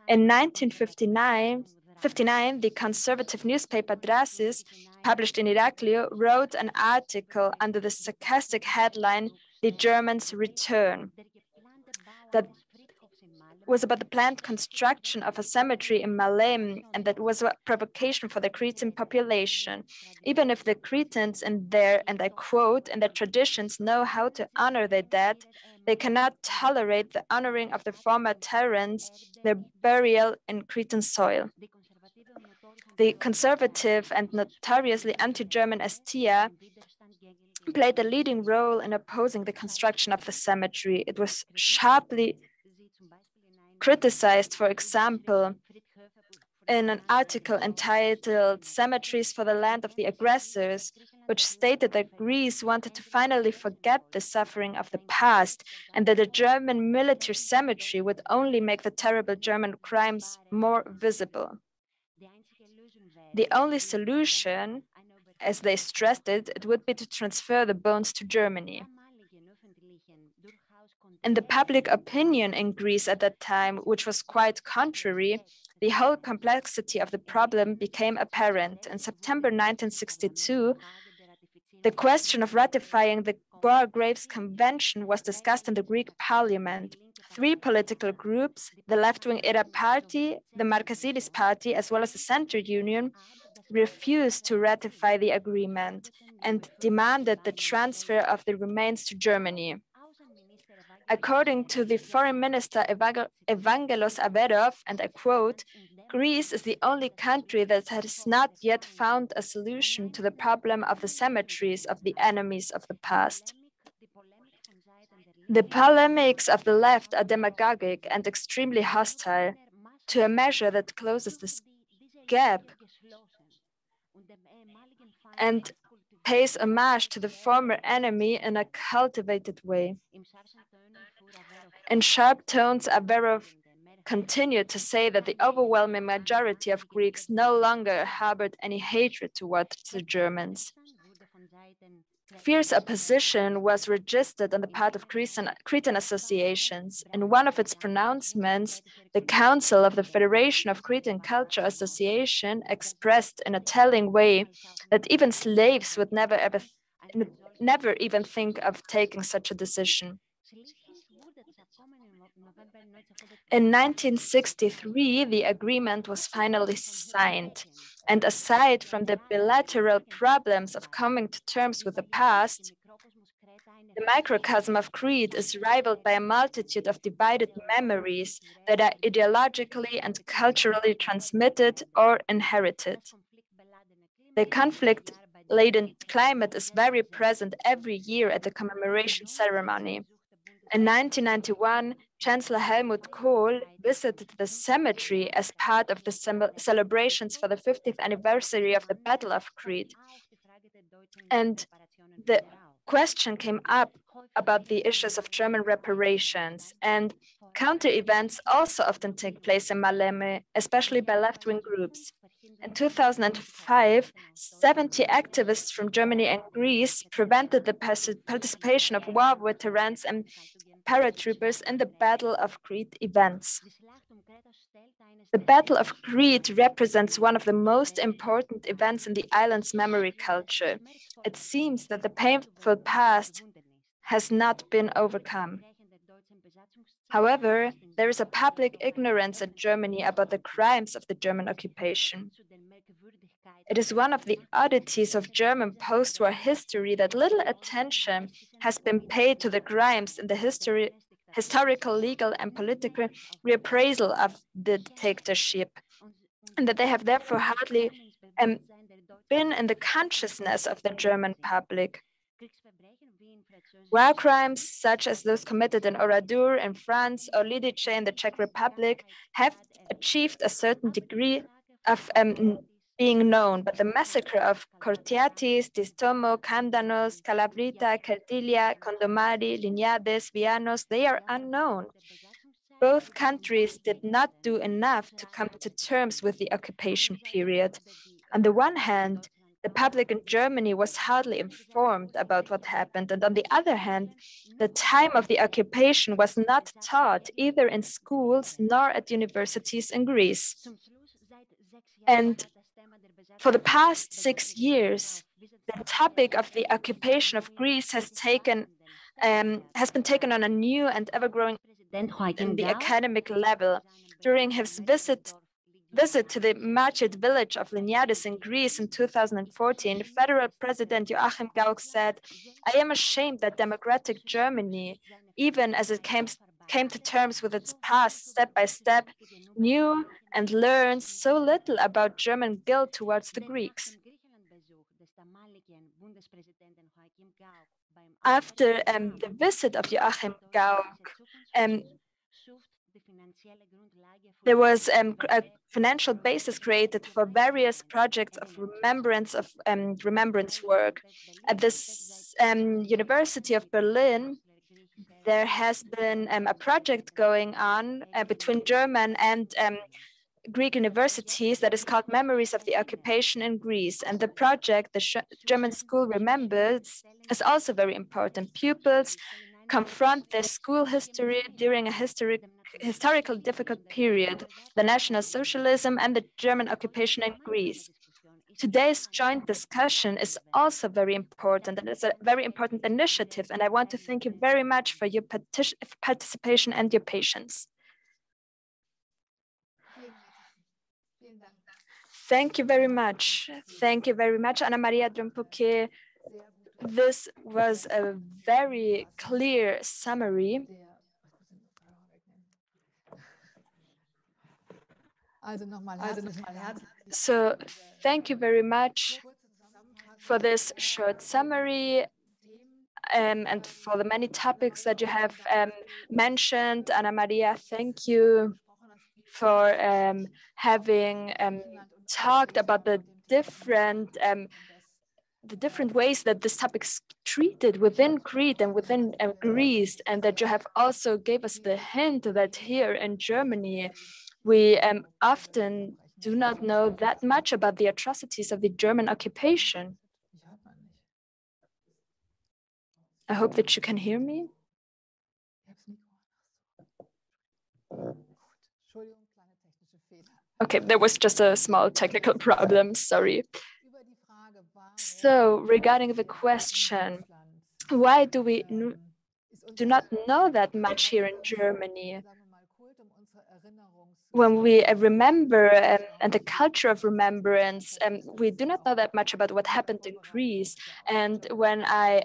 [SPEAKER 6] In 1959, the conservative newspaper Drasis, published in Iraklio, wrote an article under the sarcastic headline, "The Germans Return," that was about the planned construction of a cemetery in Malem, and that was a provocation for the Cretan population. Even if the Cretans in their, and I quote, in their traditions know how to honor their dead, they cannot tolerate the honoring of the former tyrants, their burial in Cretan soil. The conservative and notoriously anti-German Estia played a leading role in opposing the construction of the cemetery. It was sharply criticized, for example, in an article entitled "Cemeteries for the Land of the Aggressors," which stated that Greece wanted to finally forget the suffering of the past and that a German military cemetery would only make the terrible German crimes more visible. The only solution, as they stressed it would be to transfer the bones to Germany. And the public opinion in Greece at that time, which was quite contrary, the whole complexity of the problem became apparent. In September 1962, the question of ratifying the War Graves Convention was discussed in the Greek parliament. Three political groups, the left-wing ERA party, the Markasidis party, as well as the Center Union, refused to ratify the agreement and demanded the transfer of the remains to Germany. According to the foreign minister Evangelos Averov, and I quote, "Greece is the only country that has not yet found a solution to the problem of the cemeteries of the enemies of the past." The polemics of the left are demagogic and extremely hostile to a measure that closes this gap and pays homage to the former enemy in a cultivated way. In sharp tones, Averov continued to say that the overwhelming majority of Greeks no longer harbored any hatred towards the Germans. Fierce opposition was registered on the part of Cretan associations. In one of its pronouncements, the Council of the Federation of Cretan Culture Association expressed in a telling way that even slaves would never even think of taking such a decision. In 1963, the agreement was finally signed, and aside from the bilateral problems of coming to terms with the past, the microcosm of Crete is rivaled by a multitude of divided memories that are ideologically and culturally transmitted or inherited. The conflict-laden climate is very present every year at the commemoration ceremony. In 1991, Chancellor Helmut Kohl visited the cemetery as part of the celebrations for the 50th anniversary of the Battle of Crete. And the question came up about the issues of German reparations, and counter-events also often take place in Malema, especially by left-wing groups. In 2005, 70 activists from Germany and Greece prevented the participation of war veterans and paratroopers in the Battle of Crete events. The Battle of Crete represents one of the most important events in the island's memory culture. It seems that the painful past has not been overcome. However, there is a public ignorance in Germany about the crimes of the German occupation. It is one of the oddities of German post-war history that little attention has been paid to the crimes in the historical, legal, and political reappraisal of the dictatorship, and that they have therefore hardly been in the consciousness of the German public. War crimes, such as those committed in Oradour in France or Lidice in the Czech Republic, have achieved a certain degree of being known, but the massacre of Cortiatis, Distomo, Candanos, Calavrita, Cerdilia, Condomari, Liniades, Vianos, they are unknown. Both countries did not do enough to come to terms with the occupation period. On the one hand, the public in Germany was hardly informed about what happened, and on the other hand, the time of the occupation was not taught either in schools nor at universities in Greece. And for the past 6 years, the topic of the occupation of Greece has been taken on a new and ever-growing in the academic level. During his visit to the martyred village of Liniades in Greece in 2014, Federal President Joachim Gauck said, "I am ashamed that democratic Germany, even as it came to terms with its past step by step, knew and learned so little about German guilt towards the Greeks." After the visit of Joachim Gauck, there was a financial basis created for various projects of remembrance work. At this University of Berlin, there has been a project going on between German and Greek universities that is called Memories of the Occupation in Greece. And the project, the German School Remembers, is also very important. Pupils confront their school history during a historical difficult period, the National Socialism and the German occupation in Greece. Today's joint discussion is also very important, and it's a very important initiative. And I want to thank you very much for your participation and your patience. Thank you very much. Thank you very much, Anna Maria Drumpuke. This was a very clear summary. So thank you very much for this short summary and for the many topics that you have mentioned. Anna Maria, thank you for having talked about the different ways that this topic is treated within Crete and within Greece, and that you have also gave us the hint that here in Germany, we often do not know that much about the atrocities of the German occupation. I hope that you can hear me. Okay, there was just a small technical problem, sorry. So regarding the question, why do we do not know that much here in Germany? When we remember and the culture of remembrance, we do not know that much about what happened in Greece. And when I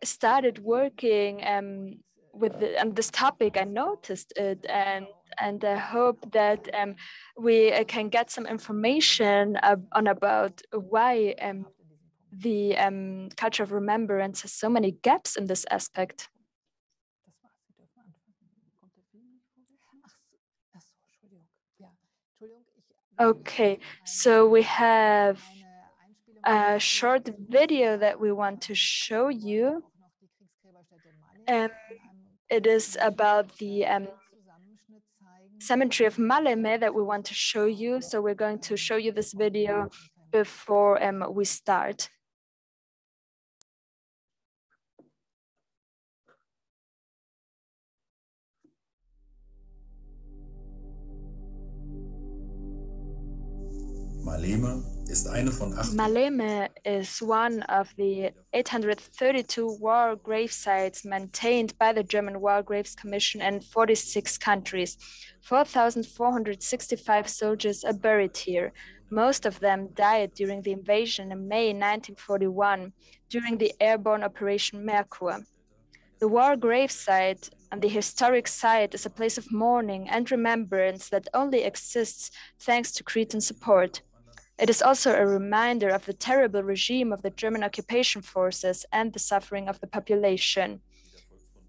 [SPEAKER 6] started working on this topic, I noticed it, and I hope that we can get some information on about why the culture of remembrance has so many gaps in this aspect. Okay, so we have a short video that we want to show you. It is about the cemetery of Malema that we want to show you. So we're going to show you this video before we start. Malema is one of the 832 war grave sites maintained by the German War Graves Commission in 46 countries. 4,465 soldiers are buried here. Most of them died during the invasion in May 1941 during the airborne Operation Merkur. The war grave site and the historic site is a place of mourning and remembrance that only exists thanks to Cretan support. It is also a reminder of the terrible regime of the German occupation forces and the suffering of the population.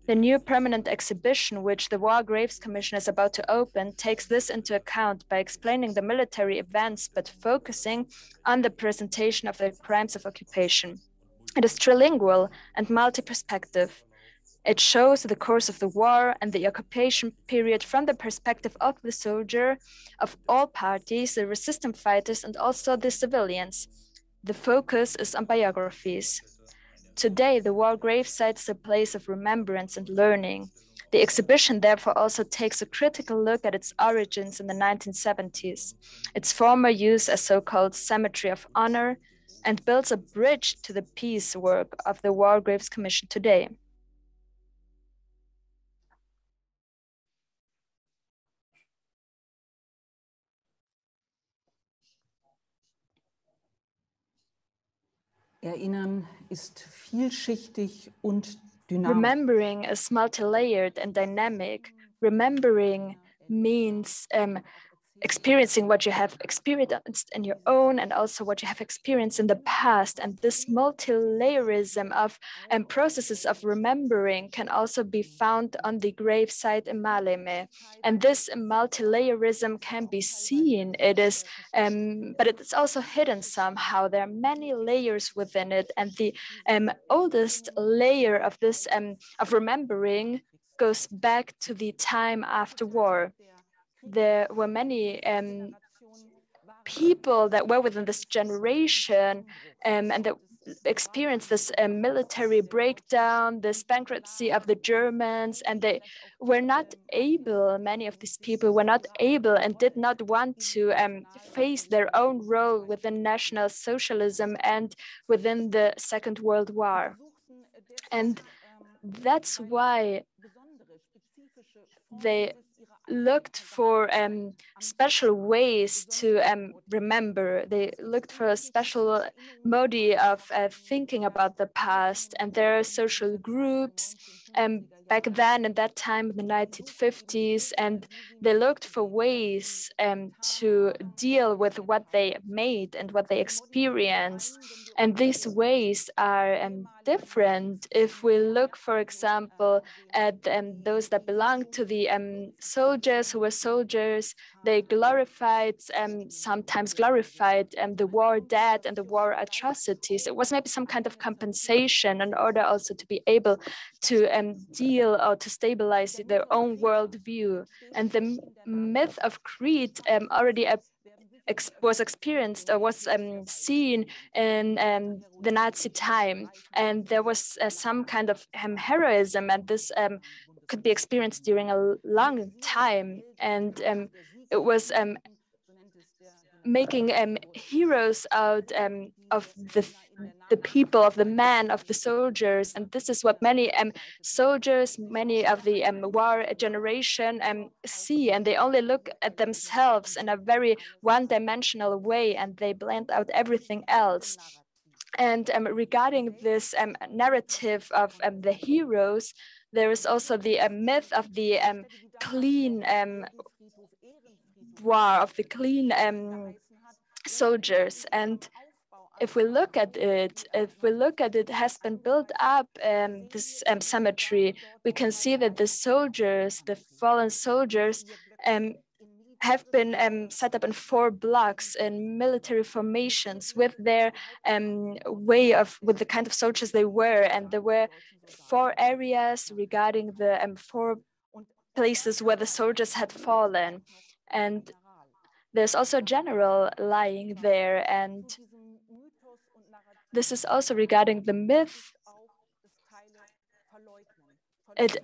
[SPEAKER 6] The new permanent exhibition, which the War Graves Commission is about to open, takes this into account by explaining the military events, but focusing on the presentation of the crimes of occupation. It is trilingual and multi-perspective. It shows the course of the war and the occupation period from the perspective of the soldier, of all parties, the resistance fighters, and also the civilians. The focus is on biographies. Today, the war grave site is a place of remembrance and learning. The exhibition therefore also takes a critical look at its origins in the 1970s, its former use as so-called cemetery of honor, and builds a bridge to the peace work of the War Graves Commission today.
[SPEAKER 12] Erinnern ist vielschichtig und dynamisch.
[SPEAKER 6] Remembering is multi-layered and dynamic. Remembering means experiencing what you have experienced in your own and also what you have experienced in the past. And this multi-layerism of processes of remembering can also be found on the gravesite in Malema. And this multi-layerism can be seen. It is, but it's also hidden somehow. There are many layers within it. And the oldest layer of this, of remembering, goes back to the time after war. There were many people that were within this generation and that experienced this military breakdown, this bankruptcy of the Germans, and they were not able, many of these people were not able and did not want to face their own role within National Socialism and within the Second World War. And that's why they looked for special ways to remember. They looked for a special mode of thinking about the past, and there are social groups back then in that time in the 1950s, and they looked for ways to deal with what they made and what they experienced. And these ways are different. If we look, for example, at those that belonged to the soldiers who were soldiers, they glorified, sometimes glorified the war dead and the war atrocities. It was maybe some kind of compensation in order also to be able to deal or to stabilize their own worldview. And the myth of Crete already was experienced or was seen in the Nazi time. And there was some kind of heroism, and this could be experienced during a long time. And it was making heroes out of the people, of the men, of the soldiers. And this is what many soldiers, many of the war generation see, and they only look at themselves in a very one-dimensional way, and they blend out everything else. And regarding this narrative of the heroes, there is also the myth of the clean war, of the clean soldiers. And if we look at it, has been built up, this cemetery, we can see that the soldiers, the fallen soldiers, have been set up in 4 blocks in military formations with their with the kind of soldiers they were. And there were 4 areas regarding the 4 places where the soldiers had fallen. And there's also a general lying there. And this is also regarding the myth. It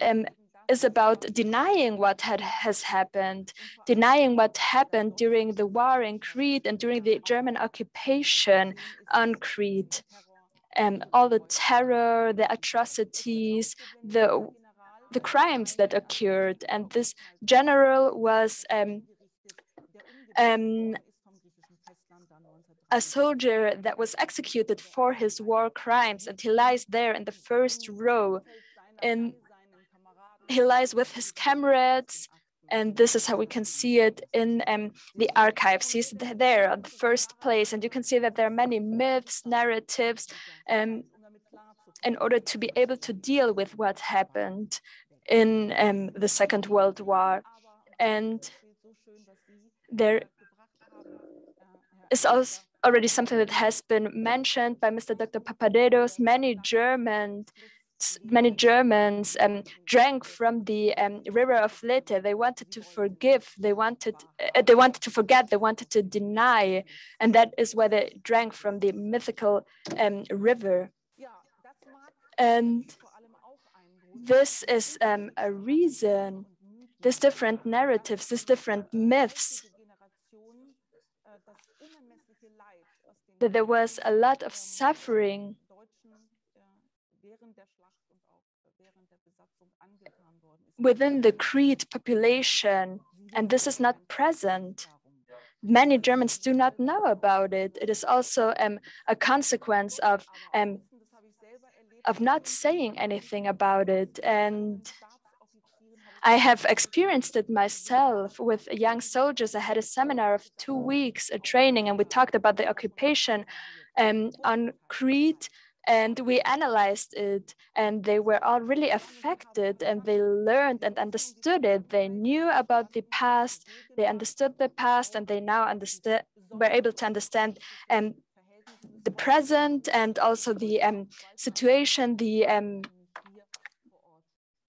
[SPEAKER 6] is about denying what has happened, denying what happened during the war in Crete and during the German occupation on Crete. All the terror, the atrocities, the crimes that occurred. And this general was a soldier that was executed for his war crimes, and he lies there in the first row, and he lies with his comrades. And this is how we can see it in the archives. He's there on the first place, and you can see that there are many myths, narratives, in order to be able to deal with what happened in the Second World War. And there is also already something that has been mentioned by Mr. Dr. Papadeiros. Many Germans drank from the river of Lete. They wanted to forgive, they wanted to forget, they wanted to deny, and that is why they drank from the mythical river. And this is a reason, these different narratives, these different myths, that there was a lot of suffering within the Crete population, and this is not present. Many Germans do not know about it. It is also a consequence of not saying anything about it. And I have experienced it myself with young soldiers. I had a seminar of 2 weeks, a training, and we talked about the occupation on Crete, and we analyzed it, and they were all really affected, and they learned and understood it. They knew about the past, they understood the past, and they now were able to understand the present and also the situation,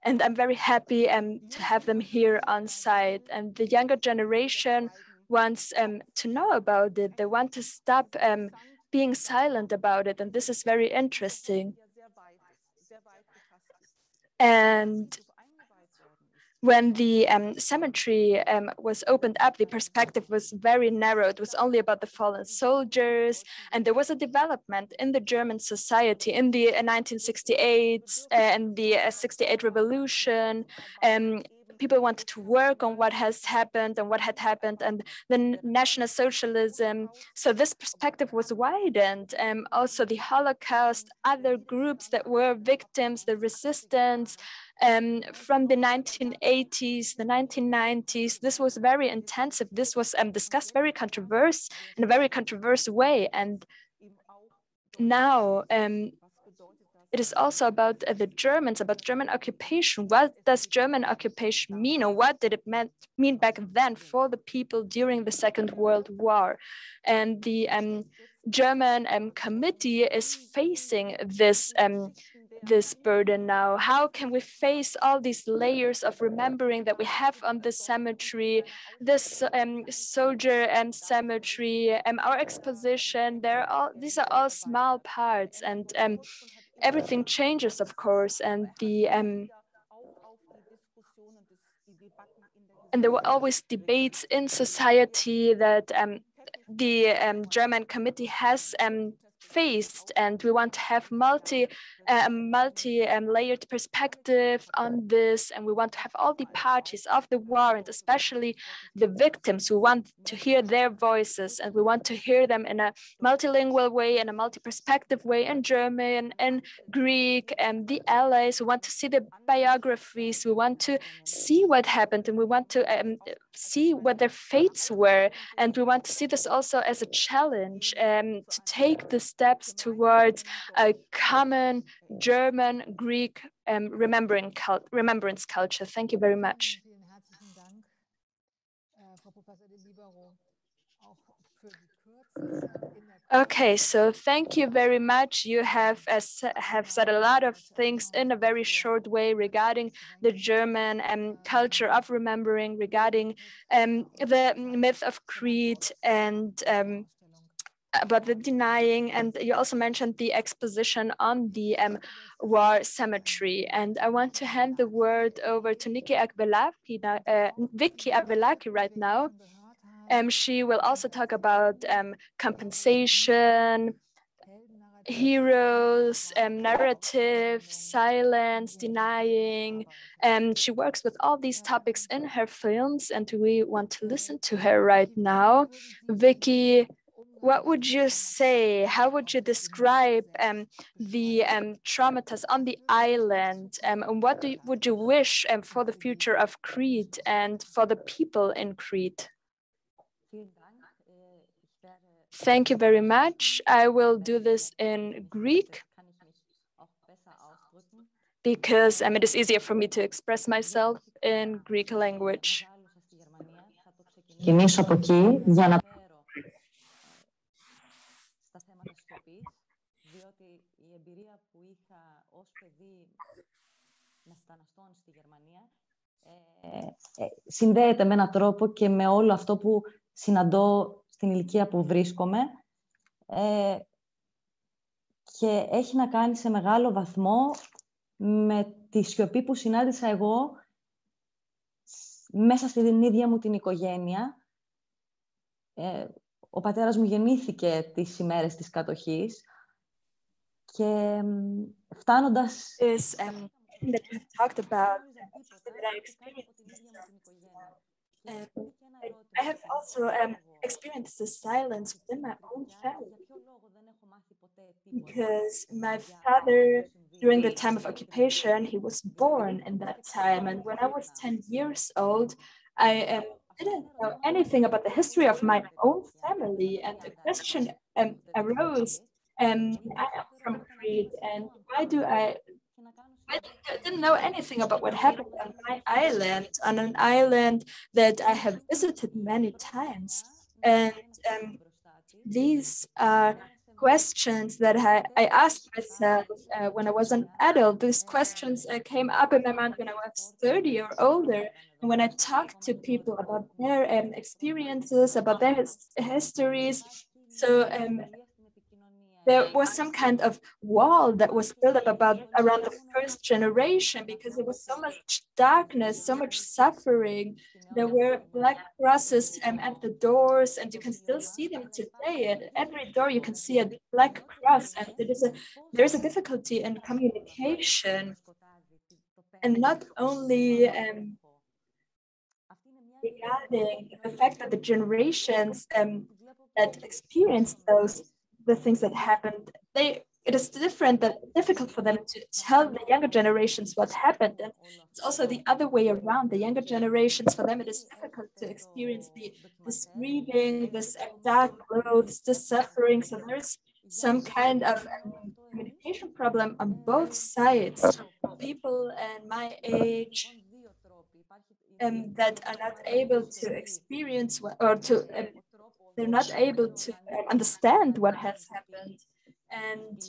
[SPEAKER 6] and I'm very happy to have them here on site. And the younger generation wants to know about it. They want to stop being silent about it. And this is very interesting. And when the cemetery was opened up, the perspective was very narrow. It was only about the fallen soldiers. And there was a development in the German society in the 1968 and the 68 revolution. People wanted to work on what has happened and what had happened, and the National Socialism. So this perspective was widened. Also the Holocaust, other groups that were victims, the resistance, from the 1980s, the 1990s. This was very intensive. This was discussed in a very controversial way. And now it is also about the Germans, about German occupation. What does German occupation mean, or what did it mean back then for the people during the Second World War? And the German committee is facing this burden now. How can we face all these layers of remembering that we have on the cemetery, this soldier cemetery, our exposition? These are all small parts, and everything changes, of course, and there were always debates in society that the German committee has faced, and we want to have multi-layered perspective on this, and we want to have all the parties of the war, and especially the victims. We want to hear their voices, and we want to hear them in a multilingual way, in a multi-perspective way, in German, in Greek, and the allies. We want to see the biographies. We want to see what happened, and we want to see what their fates were, and we want to see this also as a challenge to take the steps towards a common German Greek remembrance culture. Thank you very much. Okay, so thank you very much. You have said a lot of things in a very short way regarding the German culture of remembering, regarding the myth of Crete, and about the denying. And you also mentioned the exposition on the war cemetery. And I want to hand the word over to Vicky Abelaki right now. She will also talk about compensation, heroes, narrative, silence, denying. She works with all these topics in her films, and we want to listen to her right now. Vicky, what would you say? How would you describe the traumas on the island? And what would you wish for the future of Crete and for the people in Crete? Thank you very much. I will do this in Greek because it is easier for me to express myself in Greek language.
[SPEAKER 13] Συνδέεται με έναν τρόπο και με όλο αυτό που συναντώ στην ηλικία που βρίσκομαι και έχει να κάνει σε μεγάλο βαθμό με τη σιωπή που συνάντησα εγώ μέσα στην ίδια μου την οικογένεια. Ο πατέρας μου γεννήθηκε τις ημέρες της κατοχής και φτάνοντας...
[SPEAKER 6] That you have talked about, that I experienced. I have also experienced the silence within my own family because my father during the time of occupation. He was born in that time. And when I was 10 years old, I didn't know anything about the history of my own family. And the question arose, I am from Crete, and I didn't know anything about what happened on my island, on an island that I have visited many times. And these are questions that I asked myself when I was an adult. These questions came up in my mind when I was 30 or older. And when I talked to people about their experiences, about their histories. So there was some kind of wall that was built up around the first generation, because there was so much darkness, so much suffering. There were black crosses at the doors, and you can still see them today. At every door you can see a black cross, and there is a difficulty in communication. And not only regarding the fact that the generations that experienced the things that happened, it is difficult for them to tell the younger generations what happened. And it's also the other way around. The younger generations, for them, it is difficult to experience this grieving, this dark clothes, this suffering. So there's some kind of communication problem on both sides. People in my age that are not able to experience they're not able to understand what has happened. And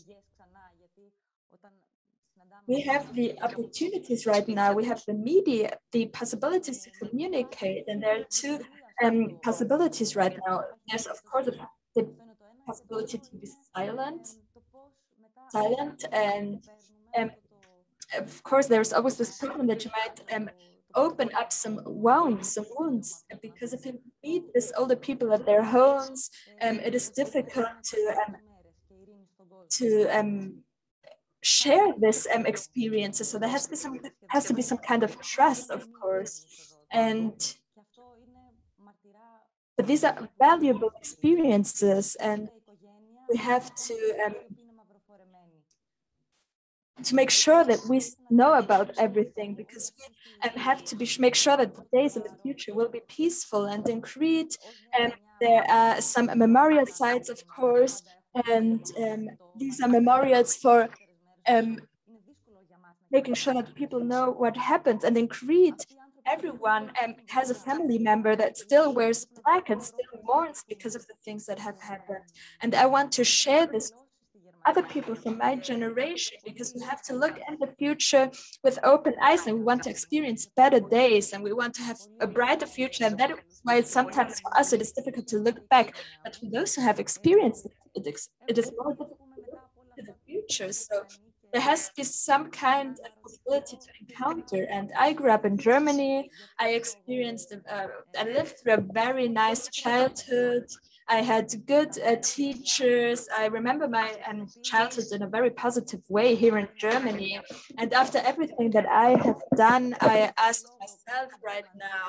[SPEAKER 6] we have the opportunities right now. We have the media, the possibilities to communicate, and there are two possibilities right now. There's, of course, the possibility to be silent, and of course, there's always this problem that you might open up some wounds, because if you meet these older people at their homes, it is difficult to share this experiences. So there has to be some kind of trust, of course, but these are valuable experiences, and we have to make sure that we know about everything, because we have to make sure that the days in the future will be peaceful. And in Crete, there are some memorial sites, of course, and these are memorials for making sure that people know what happened. And in Crete, everyone has a family member that still wears black and still mourns because of the things that have happened. And I want to share this other people from my generation, because we have to look in the future with open eyes, and we want to experience better days, and we want to have a brighter future. And that is why sometimes for us it is difficult to look back, but for those who have experienced it is more difficult to look to the future. So there has to be some kind of possibility to encounter. And I grew up in Germany. I lived through a very nice childhood. I had good teachers. I remember my childhood in a very positive way here in Germany. And after everything that I have done, I asked myself right now,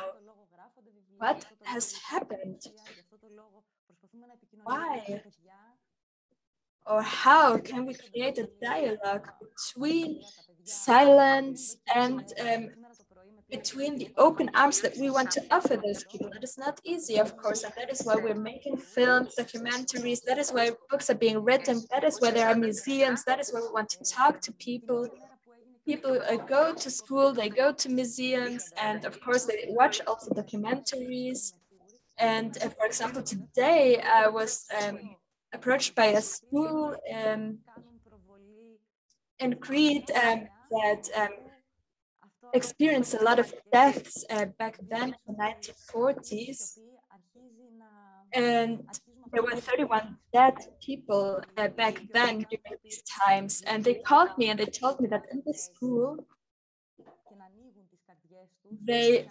[SPEAKER 6] what has happened? Why? Or how can we create a dialogue between silence and between the open arms that we want to offer those people? It is not easy, of course, and that is why we're making films, documentaries, that is why books are being written, that is why there are museums, that is why we want to talk to people. People go to school, they go to museums, and of course they watch also documentaries. And for example, today I was approached by a school in Crete that experienced a lot of deaths back then in the 1940s. And there were 31 dead people back then during these times. And they called me and they told me that in the school, they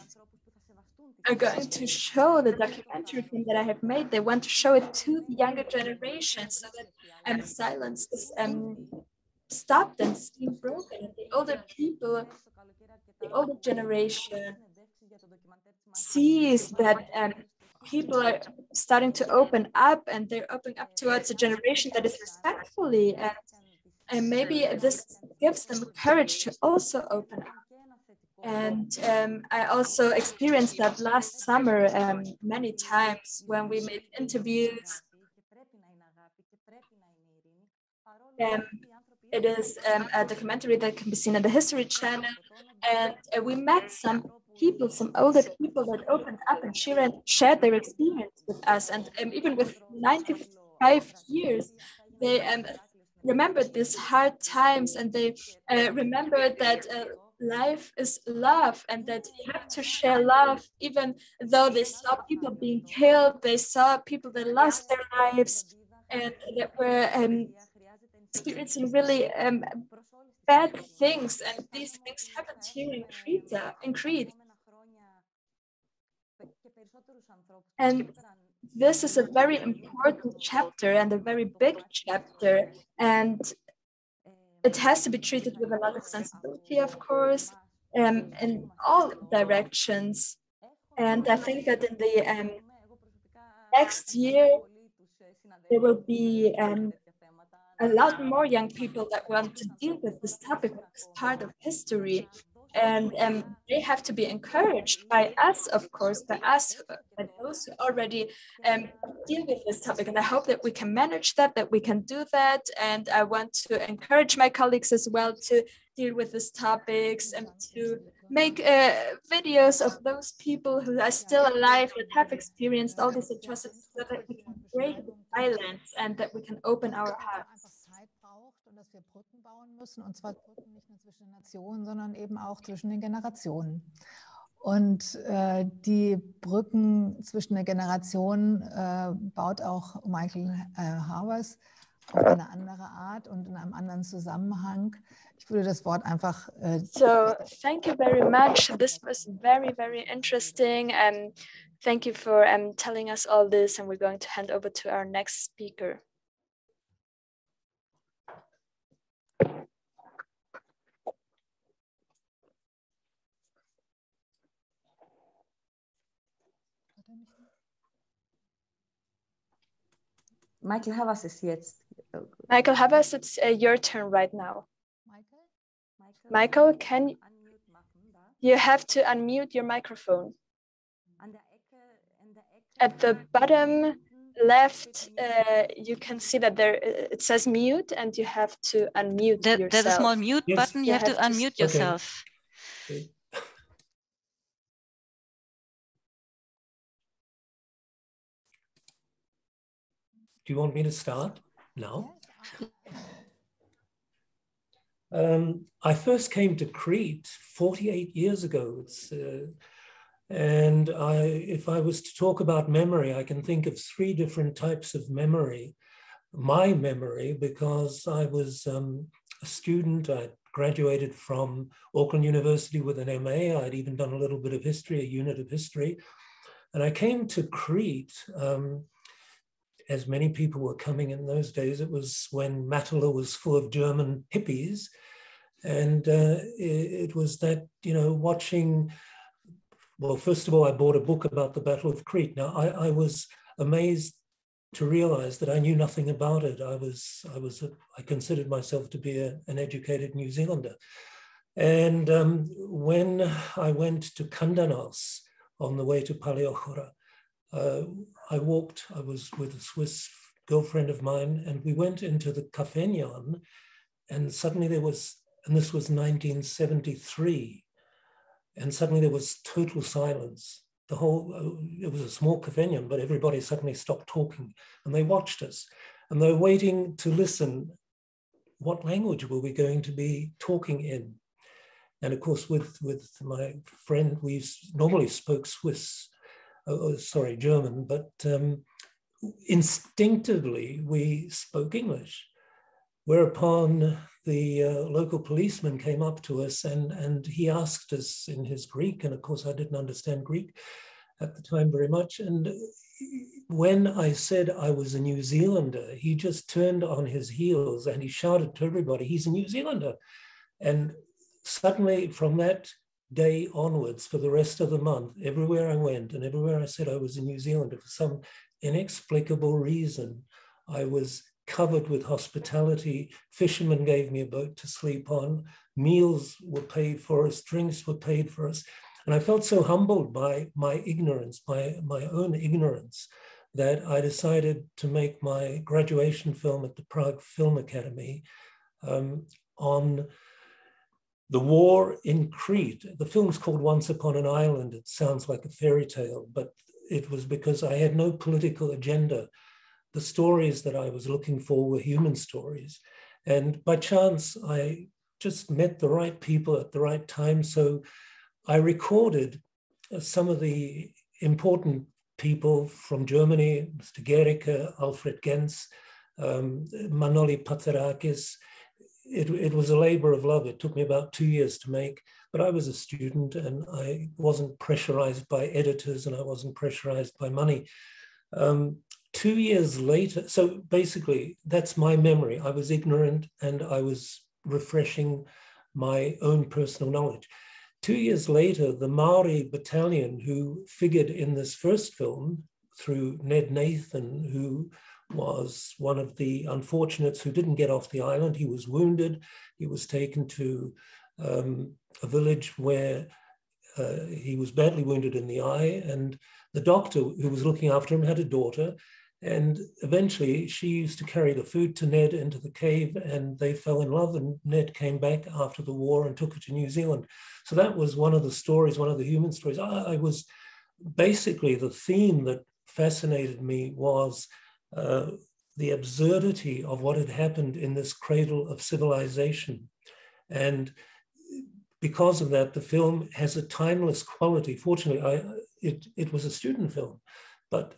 [SPEAKER 6] are going to show the documentary film that I have made. They want to show it to the younger generation so that silence is stopped and is being broken. And the older people, the older generation sees that people are starting to open up, and they're opening up towards a generation that is respectfully. And And maybe this gives them courage to also open up. And I also experienced that last summer many times when we made interviews. It is a documentary that can be seen on the History Channel. And we met some people, some older people that opened up and shared their experience with us. And even with 95 years, they remembered these hard times, and they remembered that life is love, and that you have to share love, even though they saw people being killed, they saw people that lost their lives, and that were experiencing really bad things, and these things happened here in Crete. And this is a very important chapter and a very big chapter, and it has to be treated with a lot of sensibility, of course, in all directions. And I think that in the next year, there will be a lot more young people that want to deal with this topic as part of history. And they have to be encouraged by us, of course, by us, by those who already deal with this topic. And I hope that we can manage that we can do that. And I want to encourage my colleagues as well to deal with these topics and to make videos of those people who are still alive, that have experienced all these atrocities, so that we can break the silence and that we can open our hearts.
[SPEAKER 9] Und dass wir Brücken bauen müssen, und zwar Brücken nicht nur zwischen den Nationen, sondern eben auch zwischen den Generationen. Und die Brücken zwischen den Generationen baut auch Michael Havers auf eine andere Art und in einem anderen Zusammenhang. Ich würde das Wort einfach...
[SPEAKER 6] So, thank you very much. This was very, very interesting. Thank you for telling us all this, and we're going to hand over to our next speaker.
[SPEAKER 13] Michael Havas ist jetzt.
[SPEAKER 6] Michael Havas, it's your turn right now. Michael, you have to unmute your microphone. At the bottom left, you can see that there it says mute, and you have to unmute yourself.
[SPEAKER 2] There's a small mute button. You have to unmute yourself.
[SPEAKER 14] Okay. Do you want me to start now? I first came to Crete 48 years ago. And if I was to talk about memory, I can think of 3 different types of memory. My memory, because I was a student, I graduated from Auckland University with an MA. I'd even done a little bit of history, a unit of history. And I came to Crete, as many people were coming in those days. It was when Matala was full of German hippies. And it was that, watching, well, first of all, I bought a book about the Battle of Crete. Now, I was amazed to realize that I knew nothing about it. I considered myself to be an educated New Zealander. And when I went to Kandanos on the way to Paleochora, I was with a Swiss girlfriend of mine, and we went into the Kafenjan, and suddenly there was, and this was 1973, and suddenly there was total silence. It was a small Kafenjan, but everybody suddenly stopped talking, and they watched us, and they were waiting to listen. What language were we going to be talking in? And of course, with my friend, we normally spoke German, but instinctively we spoke English. Whereupon the local policeman came up to us and he asked us in his Greek, and of course I didn't understand Greek at the time very much. And when I said I was a New Zealander, he just turned on his heels and he shouted to everybody, "He's a New Zealander." And suddenly from that day onwards, for the rest of the month, everywhere I went and everywhere I said I was a New Zealander, for some inexplicable reason, I was covered with hospitality. Fishermen gave me a boat to sleep on. Meals were paid for us, drinks were paid for us. And I felt so humbled by my ignorance, by my own ignorance, that I decided to make my graduation film at the Prague Film Academy on the war in Crete. The film's called Once Upon an Island. It sounds like a fairy tale, but it was because I had no political agenda. The stories that I was looking for were human stories. And by chance, I just met the right people at the right time. So I recorded some of the important people from Germany, Mr. Gericke, Alfred Gens, Manoli Patserakis. It was a labor of love. It took me about 2 years to make, but I was a student and I wasn't pressurized by editors and I wasn't pressurized by money. 2 years later, so basically that's my memory. I was ignorant and I was refreshing my own personal knowledge. 2 years later, the Maori battalion who figured in this first film through Ned Nathan, who was one of the unfortunates who didn't get off the island. He was wounded. He was taken to a village where he was badly wounded in the eye, and the doctor who was looking after him had a daughter, and eventually she used to carry the food to Ned into the cave, and they fell in love, and Ned came back after the war and took her to New Zealand. So that was one of the stories, one of the human stories. I was basically, the theme that fascinated me was the absurdity of what had happened in this cradle of civilization. And because of that, the film has a timeless quality. Fortunately, it was a student film, but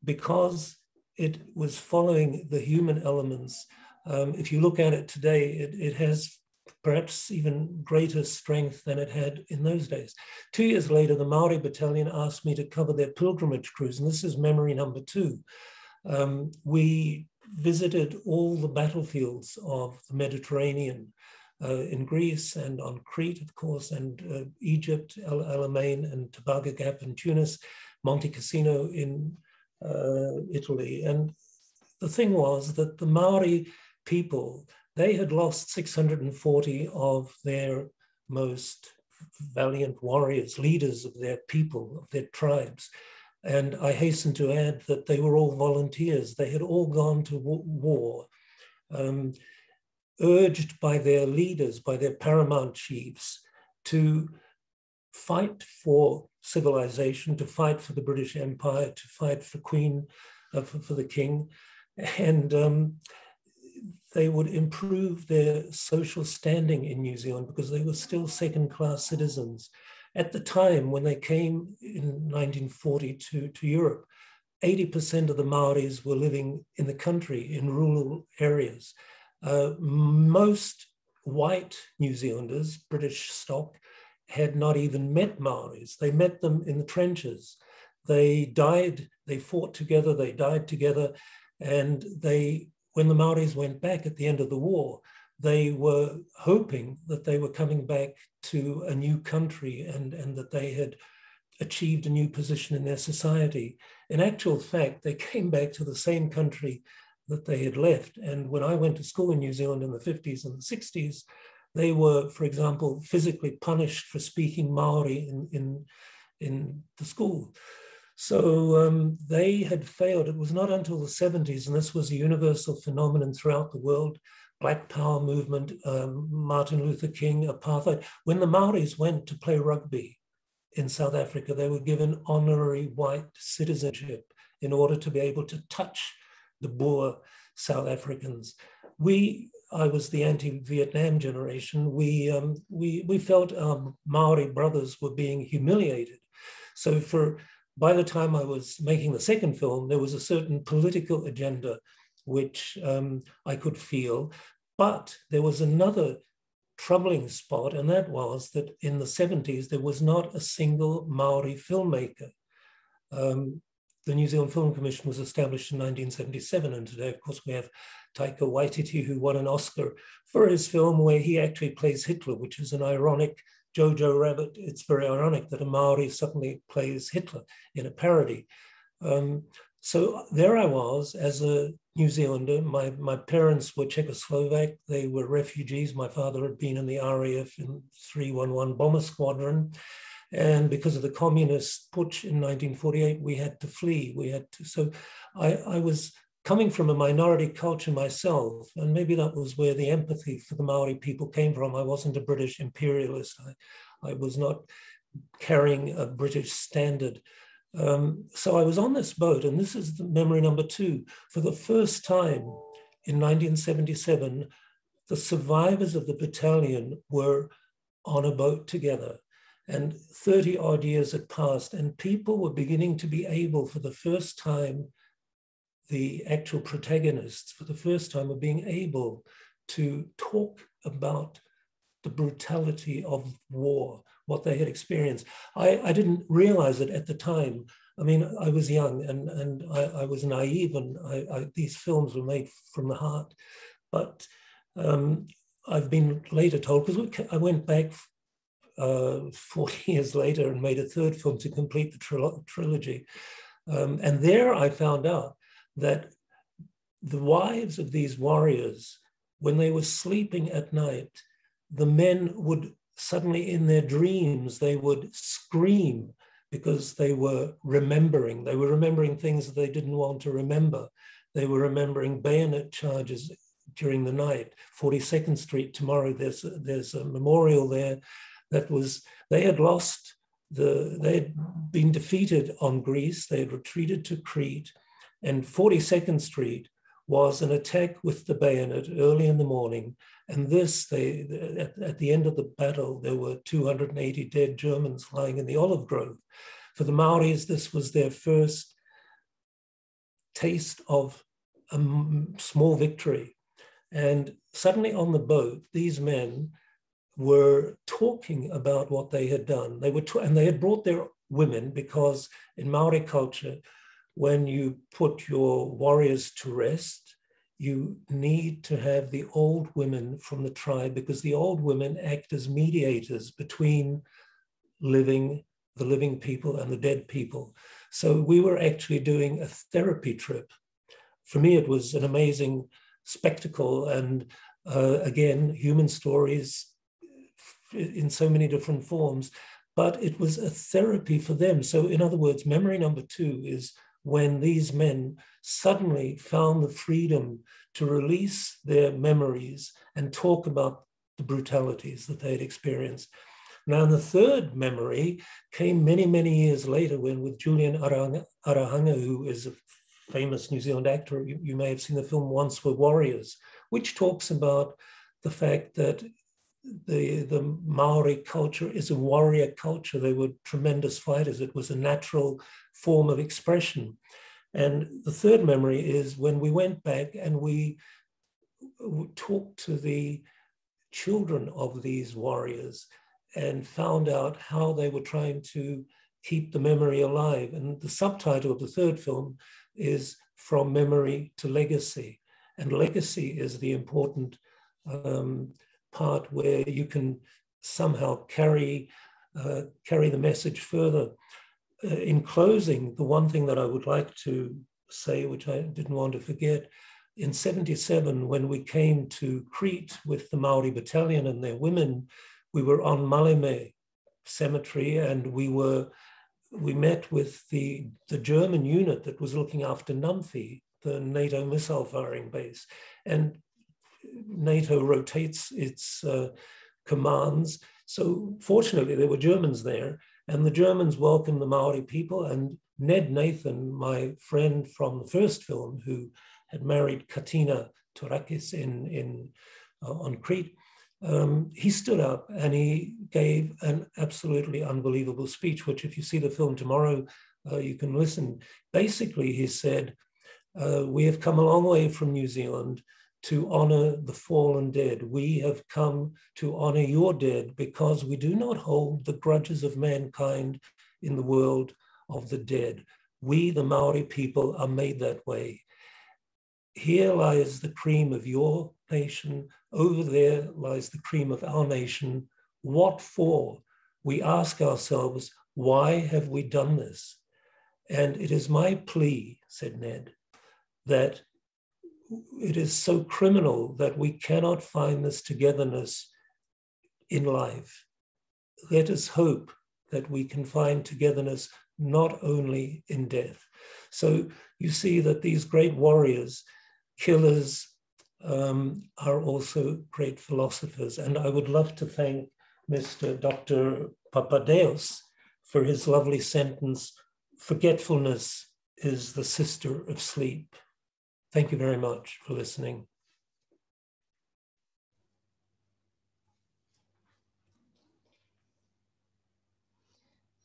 [SPEAKER 14] because it was following the human elements, if you look at it today, it has perhaps even greater strength than it had in those days. 2 years later, the Maori battalion asked me to cover their pilgrimage cruise, and this is memory number 2. We visited all the battlefields of the Mediterranean in Greece and on Crete, of course, and Egypt, El Alamein and Tobago Gap in Tunis, Monte Cassino in Italy. And the thing was that the Maori people, they had lost 640 of their most valiant warriors, leaders of their people, of their tribes. And I hasten to add that they were all volunteers. They had all gone to war, urged by their leaders, by their paramount chiefs, to fight for civilization, to fight for the British Empire, to fight for for the king. And they would improve their social standing in New Zealand because they were still second-class citizens. At the time when they came in 1940 to Europe, 80% of the Maoris were living in the country, in rural areas. Most white New Zealanders, British stock, had not even met Maoris. They met them in the trenches. They died, they fought together, they died together, and when the Maoris went back at the end of the war, they were hoping that they were coming back to a new country and that they had achieved a new position in their society. In actual fact, they came back to the same country that they had left. And when I went to school in New Zealand in the 50s and the 60s, they were, for example, physically punished for speaking Maori in the school. So they had failed. It was not until the 70s, and this was a universal phenomenon throughout the world, Black Power movement, Martin Luther King, apartheid. When the Maoris went to play rugby in South Africa, they were given honorary white citizenship in order to be able to touch the Boer South Africans. I was the anti-Vietnam generation. We felt our Maori brothers were being humiliated. So by the time I was making the second film, there was a certain political agenda which I could feel. But there was another troubling spot, and that was that in the 70s, there was not a single Maori filmmaker. The New Zealand Film Commission was established in 1977, and today, of course, we have Taika Waititi, who won an Oscar for his film where he actually plays Hitler, which is an ironic Jojo Rabbit. It's very ironic that a Maori suddenly plays Hitler in a parody. So there I was as a New Zealander. My parents were Czechoslovak. They were refugees. My father had been in the RAF in 311 Bomber Squadron. And because of the communist putsch in 1948, we had to flee. So I was coming from a minority culture myself, and maybe that was where the empathy for the Maori people came from. I wasn't a British imperialist. I was not carrying a British standard. So I was on this boat, and this is the memory number 2. For the first time in 1977, the survivors of the battalion were on a boat together. And 30 odd years had passed, and people were beginning to be able, for the first time, the actual protagonists, for the first time, were being able to talk about the brutality of war, what they had experienced. I didn't realize it at the time. I mean, I was young and I was naive, and these films were made from the heart. But I've been later told, because I went back 40 years later and made a third film to complete the trilogy. And there I found out that the wives of these warriors, when they were sleeping at night, the men would suddenly, in their dreams, they would scream because they were remembering. They were remembering things that they didn't want to remember. They were remembering bayonet charges during the night. 42nd Street tomorrow, there's a memorial there that was, they had been defeated on Greece. They had retreated to Crete, and 42nd Street was an attack with the bayonet early in the morning. And this, at the end of the battle, there were 280 dead Germans lying in the olive grove. For the Maoris, this was their first taste of a small victory. And suddenly on the boat, these men were talking about what they had done. And they had brought their women, because in Maori culture, when you put your warriors to rest, you need to have the old women from the tribe, because the old women act as mediators between the living people and the dead people. So we were actually doing a therapy trip. For me, it was an amazing spectacle, and again, human stories in so many different forms, but it was a therapy for them. So in other words, memory number 2 is when these men suddenly found the freedom to release their memories and talk about the brutalities that they had experienced. Now, the third memory came many, many years later, when with Julian Arahanga, who is a famous New Zealand actor, you may have seen the film Once Were Warriors, which talks about the fact that the Maori culture is a warrior culture. They were tremendous fighters. It was a natural form of expression. And the third memory is when we went back and we talked to the children of these warriors and found out how they were trying to keep the memory alive. And the subtitle of the third film is From Memory to Legacy. And legacy is the important part where you can somehow carry the message further. In closing, the one thing that I would like to say, which I didn't want to forget, in 77, when we came to Crete with the Maori battalion and their women, we were on Malema cemetery, and we met with the German unit that was looking after Namfi, the NATO missile firing base. And NATO rotates its commands. So fortunately, there were Germans there, and the Germans welcomed the Maori people. And Ned Nathan, my friend from the first film, who had married Katina Torakis on Crete, he stood up and he gave an absolutely unbelievable speech, which if you see the film tomorrow, you can listen. Basically, he said, we have come a long way from New Zealand to honor the fallen dead. We have come to honor your dead because we do not hold the grudges of mankind in the world of the dead. We, the Maori people, are made that way. Here lies the cream of your nation. Over there lies the cream of our nation. What for? We ask ourselves, why have we done this? And it is my plea, said Ned, that it is so criminal that we cannot find this togetherness in life. Let us hope that we can find togetherness not only in death. So you see that these great warriors, killers, are also great philosophers. And I would love to thank Mr. Dr. Papadeos for his lovely sentence, "Forgetfulness is the sister of sleep." Thank you very much for listening.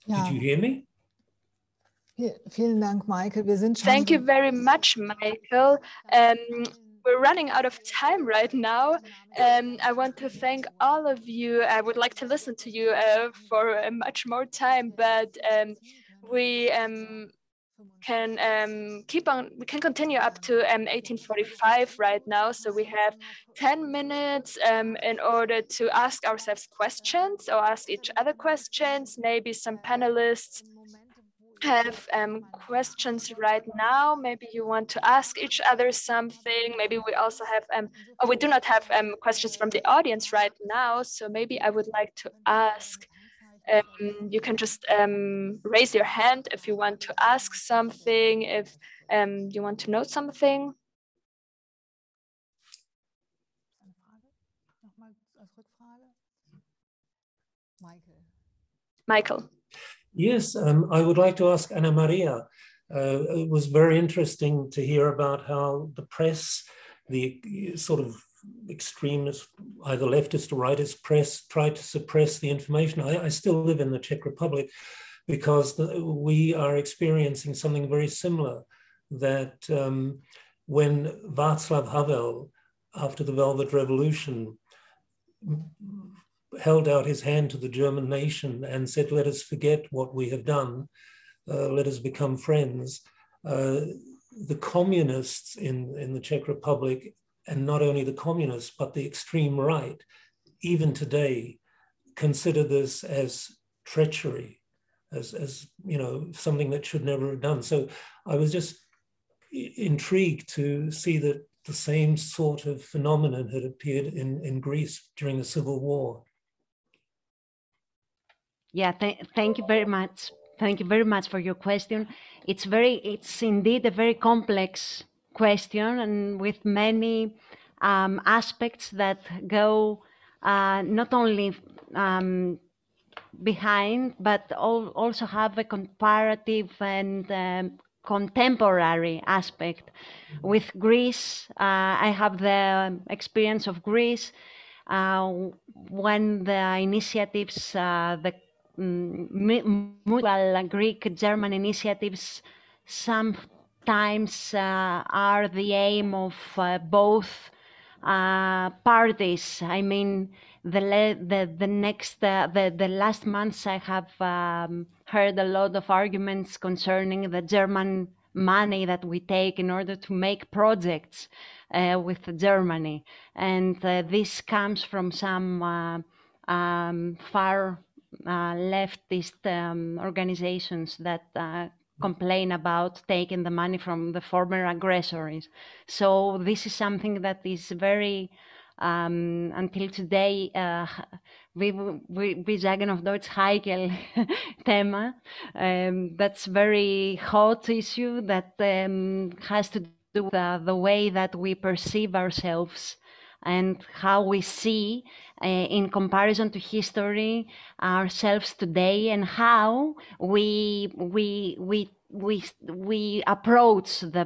[SPEAKER 9] Ja.
[SPEAKER 14] Did you hear me?
[SPEAKER 9] Vielen Dank, Michael. Wir sind schon
[SPEAKER 6] Thank you very much, Michael. We're running out of time right now. I want to thank all of you. I would like to listen to you for much more time, but we can continue up to 1845 right now. So we have 10 minutes in order to ask ourselves questions or ask each other questions. Maybe some panelists have questions right now. Maybe you want to ask each other something. Maybe we also have, we do not have questions from the audience right now. So maybe I would like to ask, you can just raise your hand if you want to ask something, if you want to know something. Michael.
[SPEAKER 14] Yes, I would like to ask Anna Maria. It was very interesting to hear about how the press, the sort of extremist, either leftist or rightist press, tried to suppress the information. I still live in the Czech Republic because we are experiencing something very similar, that when Václav Havel, after the Velvet Revolution, held out his hand to the German nation and said, "Let us forget what we have done, let us become friends." The communists in the Czech Republic, and not only the communists, but the extreme right, even today, consider this as treachery, as you know, something that should never have done. So I was just intrigued to see that the same sort of phenomenon had appeared in Greece during the Civil War.
[SPEAKER 11] Yeah, thank you very much. Thank you very much for your question. It's indeed a very complex question, and with many aspects that go not only behind, but also have a comparative and contemporary aspect. With Greece, I have the experience of Greece when the initiatives, the mutual Greek-German initiatives sometimes are the aim of both parties. I mean, the last months I have heard a lot of arguments concerning the German money that we take in order to make projects with Germany, and this comes from some far leftist organizations that complain about taking the money from the former aggressors. So this is something that is very, until today, wir sagen auf Deutsch heikel Thema. That's very hot issue that has to do with the way that we perceive ourselves and how we see, in comparison to history, ourselves today, and how we approach the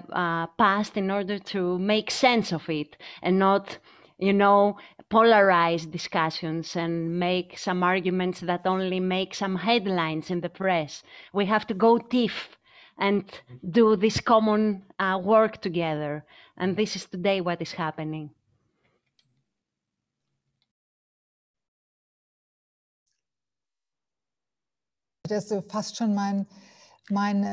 [SPEAKER 11] past in order to make sense of it, and not, you know, polarize discussions and make some arguments that only make some headlines in the press. We have to go deep and do this common work together, and this is today what is happening.
[SPEAKER 9] Das ist fast schon mein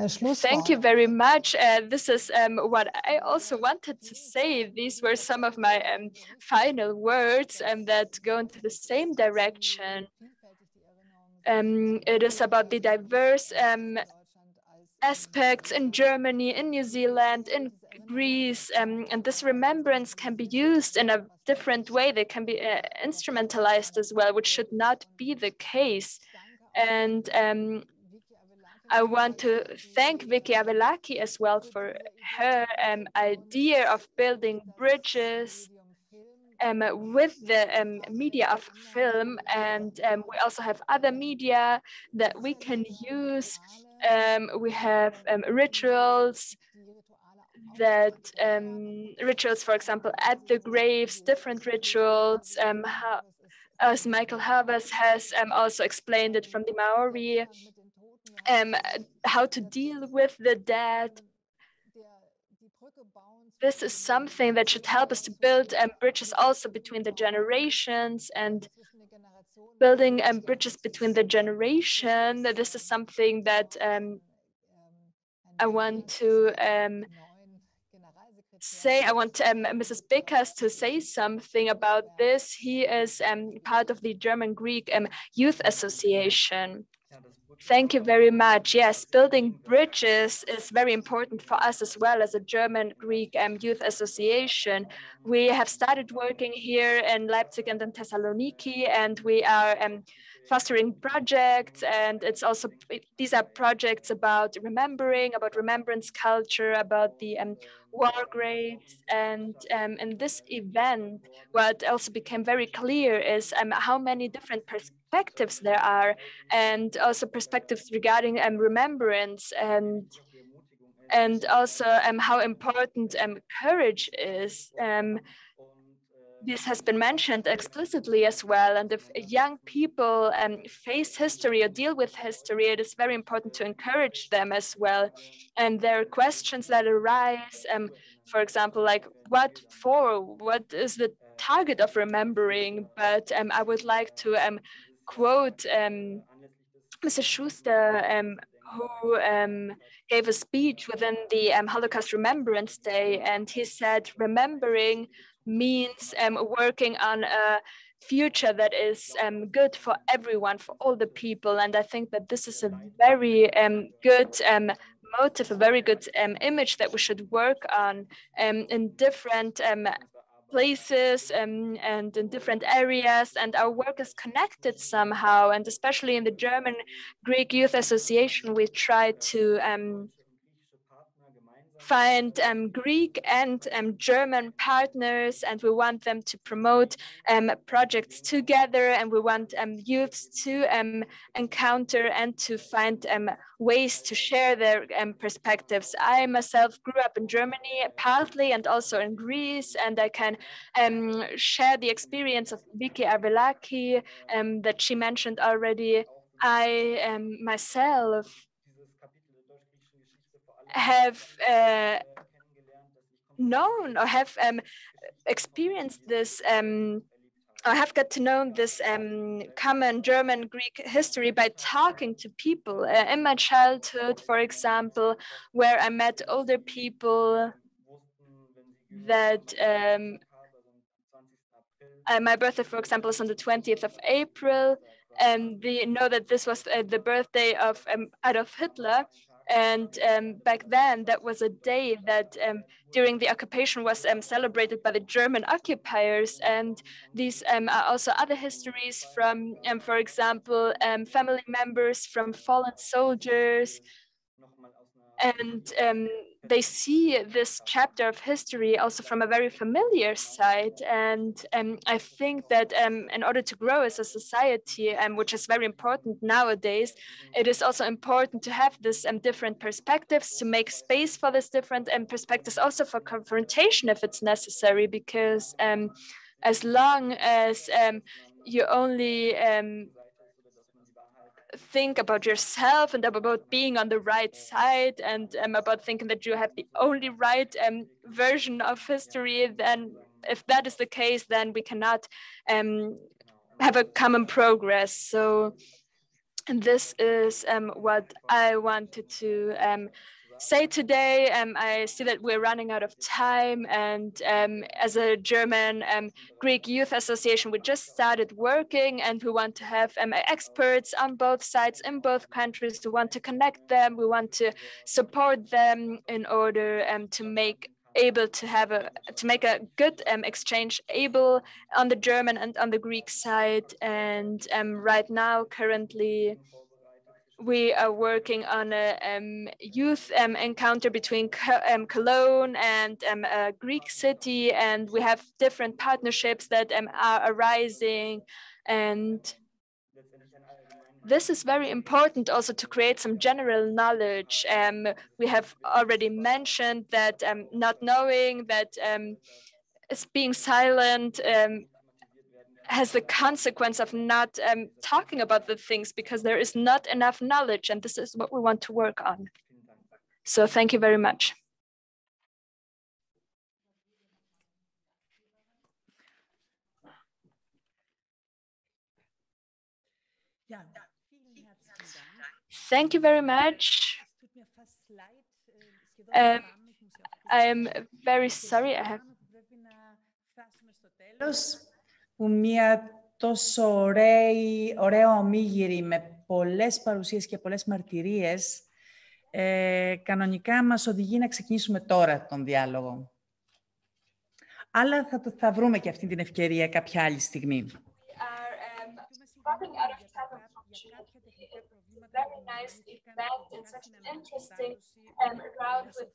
[SPEAKER 9] Schlusswort.
[SPEAKER 6] Thank you very much. This is what I also wanted to say. These were some of my final words that go into the same direction. It is about the diverse aspects in Germany, in New Zealand, in Greece, and this remembrance can be used in a different way. They can be instrumentalized as well, which should not be the case. And I want to thank Vicky Abelaki as well for her idea of building bridges with the media of film, and we also have other media that we can use. We have rituals rituals, for example, at the graves, different rituals, as Michael Havas has also explained it from the Maori, how to deal with the dead. This is something that should help us to build bridges also between the generations, and building bridges between the generation. This is something that I want to say. I want Mrs. Bickers to say something about this. He is part of the German Greek Youth Association. Thank you very much. Yes, building bridges is very important for us as well as a German Greek Youth Association. We have started working here in Leipzig and in Thessaloniki, and we are fostering projects, and these are projects about remembering, about remembrance culture, about the war graves. And in this event, what also became very clear is how many different perspectives there are, and also perspectives regarding remembrance, and also how important courage is. This has been mentioned explicitly as well. And if young people face history or deal with history, it is very important to encourage them as well. And there are questions that arise, for example, like what is the target of remembering? But I would like to quote Mr. Schuster, who gave a speech within the Holocaust Remembrance Day, and he said, remembering means working on a future that is good for everyone, for all the people. And I think that this is a very good motive, a very good image that we should work on in different places and in different areas, and our work is connected somehow. And especially in the German Greek Youth Association, we try to find Greek and German partners, and we want them to promote projects together, and we want youths to encounter and to find ways to share their perspectives. I myself grew up in Germany partly, and also in Greece, and I can share the experience of Vicky Abelaki that she mentioned already. I myself have known or have experienced this I have got to know this common German Greek history by talking to people in my childhood, for example, where I met older people that my birthday, for example, is on the 20th of April, and they know that this was the birthday of Adolf Hitler. And back then, that was a day that during the occupation was celebrated by the German occupiers. And these are also other histories from, for example, family members from fallen soldiers. And they see this chapter of history also from a very familiar side. And I think that in order to grow as a society, which is very important nowadays, it is also important to have this different perspectives, to make space for this different perspectives, also for confrontation if it's necessary, because as long as you only think about yourself and about being on the right side, and about thinking that you have the only right version of history, then if that is the case, then we cannot have a common progress. So, and this is what I wanted to say today. I see that we're running out of time, and as a German Greek Youth Association, we just started working, and we want to have experts on both sides in both countries. We want to connect them. We want to support them in order to make a good exchange able on the German and on the Greek side. And right now, currently, we are working on a youth encounter between Cologne and a Greek city, and we have different partnerships that are arising. And this is very important also to create some general knowledge. We have already mentioned that not knowing that being silent has the consequence of not talking about the things because there is not enough knowledge, and this is what we want to work on. So thank you very much. Thank you very much. I'm very sorry. I have
[SPEAKER 1] που μία τόσο ωραία ομίγυρη με πολλές παρουσίες και πολλές μαρτυρίες κανονικά μας οδηγεί να ξεκινήσουμε τώρα τον διάλογο. Αλλά θα βρούμε και αυτή την ευκαιρία κάποια άλλη στιγμή. Very nice event and such an interesting round with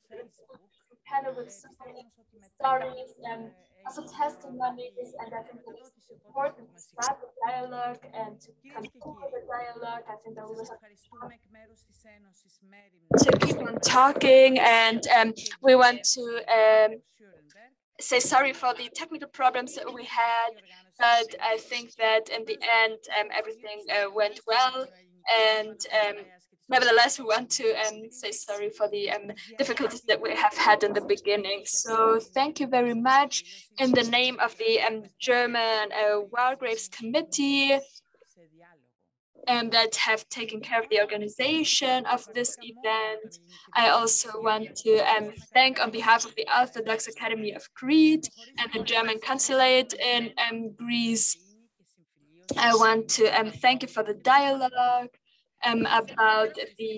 [SPEAKER 1] panel with stories and also testimonies, and I think it's important to start the dialogue and to continue the dialogue. I think that we will have to keep on talking, and we want to say sorry for the technical problems that we had, but I think that in the end everything went well. And nevertheless, we want to say sorry for the difficulties that we have had in the beginning. So thank you very much in the name of the German War Graves Committee that have taken care of the organization of this event. I also want to thank on behalf of the Orthodox Academy of Crete and the German Consulate in Greece. I want to thank you for the dialogue about the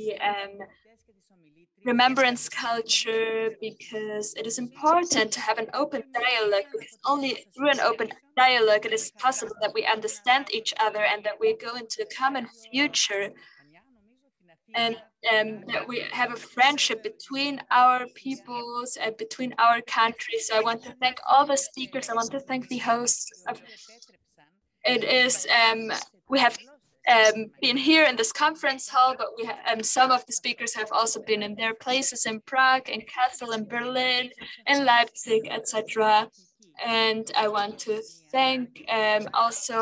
[SPEAKER 1] remembrance culture, because it is important to have an open dialogue, because only through an open dialogue it is possible that we understand each other and that we go into a common future, and that we have a friendship between our peoples and between our countries. So I want to thank all the speakers. I want to thank the hosts. It is, we have been here in this conference hall, but we some of the speakers have also been in their places in Prague, in Kassel, in Berlin, in Leipzig, etc. And I want to thank also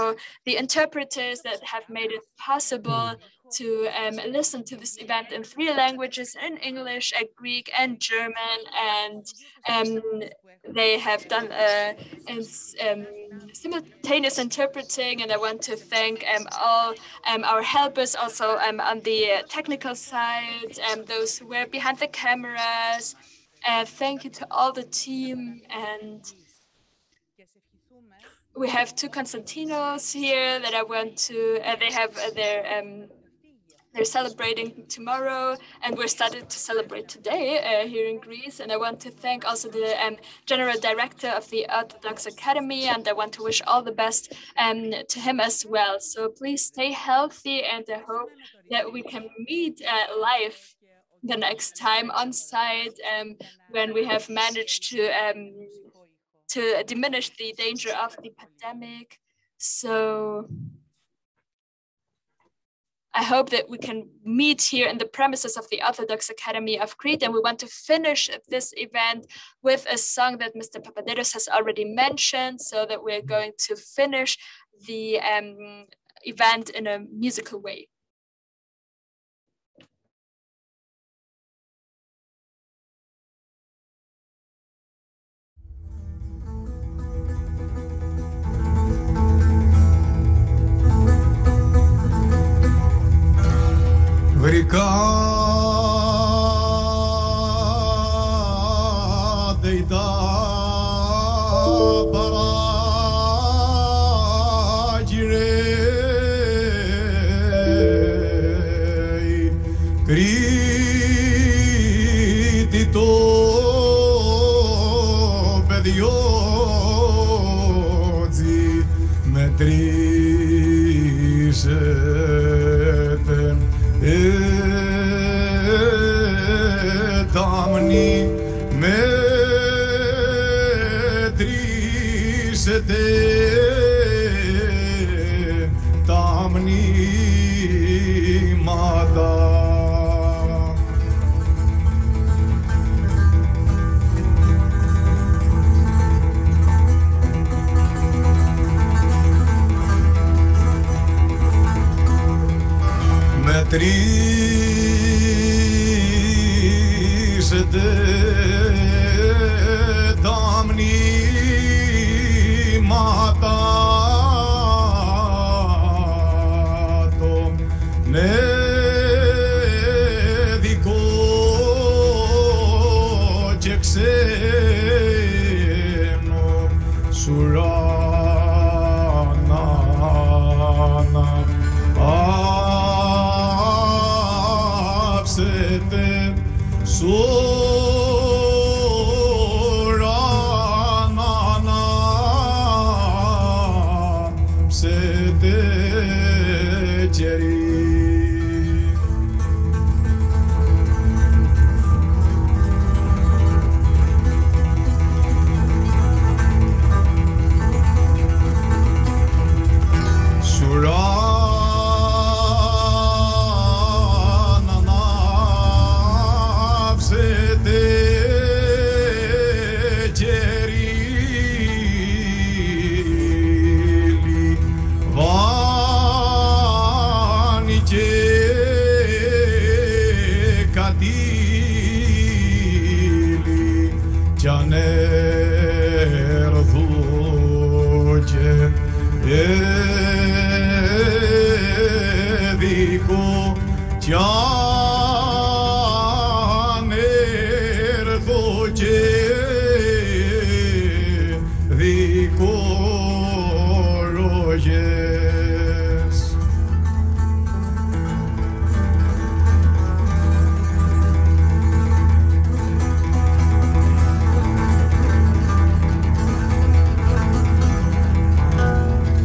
[SPEAKER 1] the interpreters that have made it possible to listen to this event in 3 languages, in English, Greek, and German. And they have done simultaneous interpreting, and I want to thank all our helpers also on the technical side, those who were behind the cameras. Thank you to all the team. And we have 2 Constantinos here that I want to, they have they're celebrating tomorrow, and we're starting to celebrate today here in Greece. And I want to thank also the General Director of the Orthodox Academy, and I want to wish all the best to him as well. So please stay healthy, and I hope that we can meet live the next time on site when we have managed to diminish the danger of the pandemic. So I hope that we can meet here in the premises of the Orthodox Academy of Crete, and we want to finish this event with a song that Mr. Papadidis has already mentioned, so that we're going to finish the event in a musical way.
[SPEAKER 15] Βρήκα Κρήτη το παιδιότζι μετρήσετε τάμνη μετρήσετε τα μνήματα. Μετρήσετε τα μνήματα των δικό και ξένο σουράνανα άψετε σουράνανα άψετε κερί. Δικό κι αν έρθω και δικό ρογές.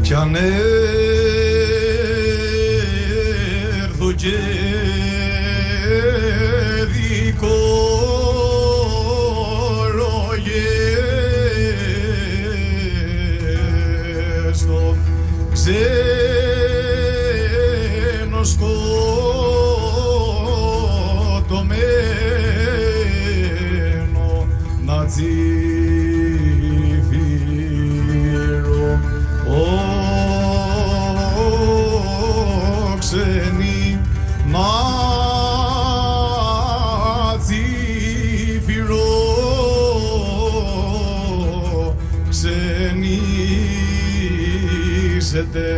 [SPEAKER 15] Κι αν έρθω και δικό ρογές στο ξένο σκοτωμένο να τσιφύρω ξένοι να τσιφυρώ ξενήσετε.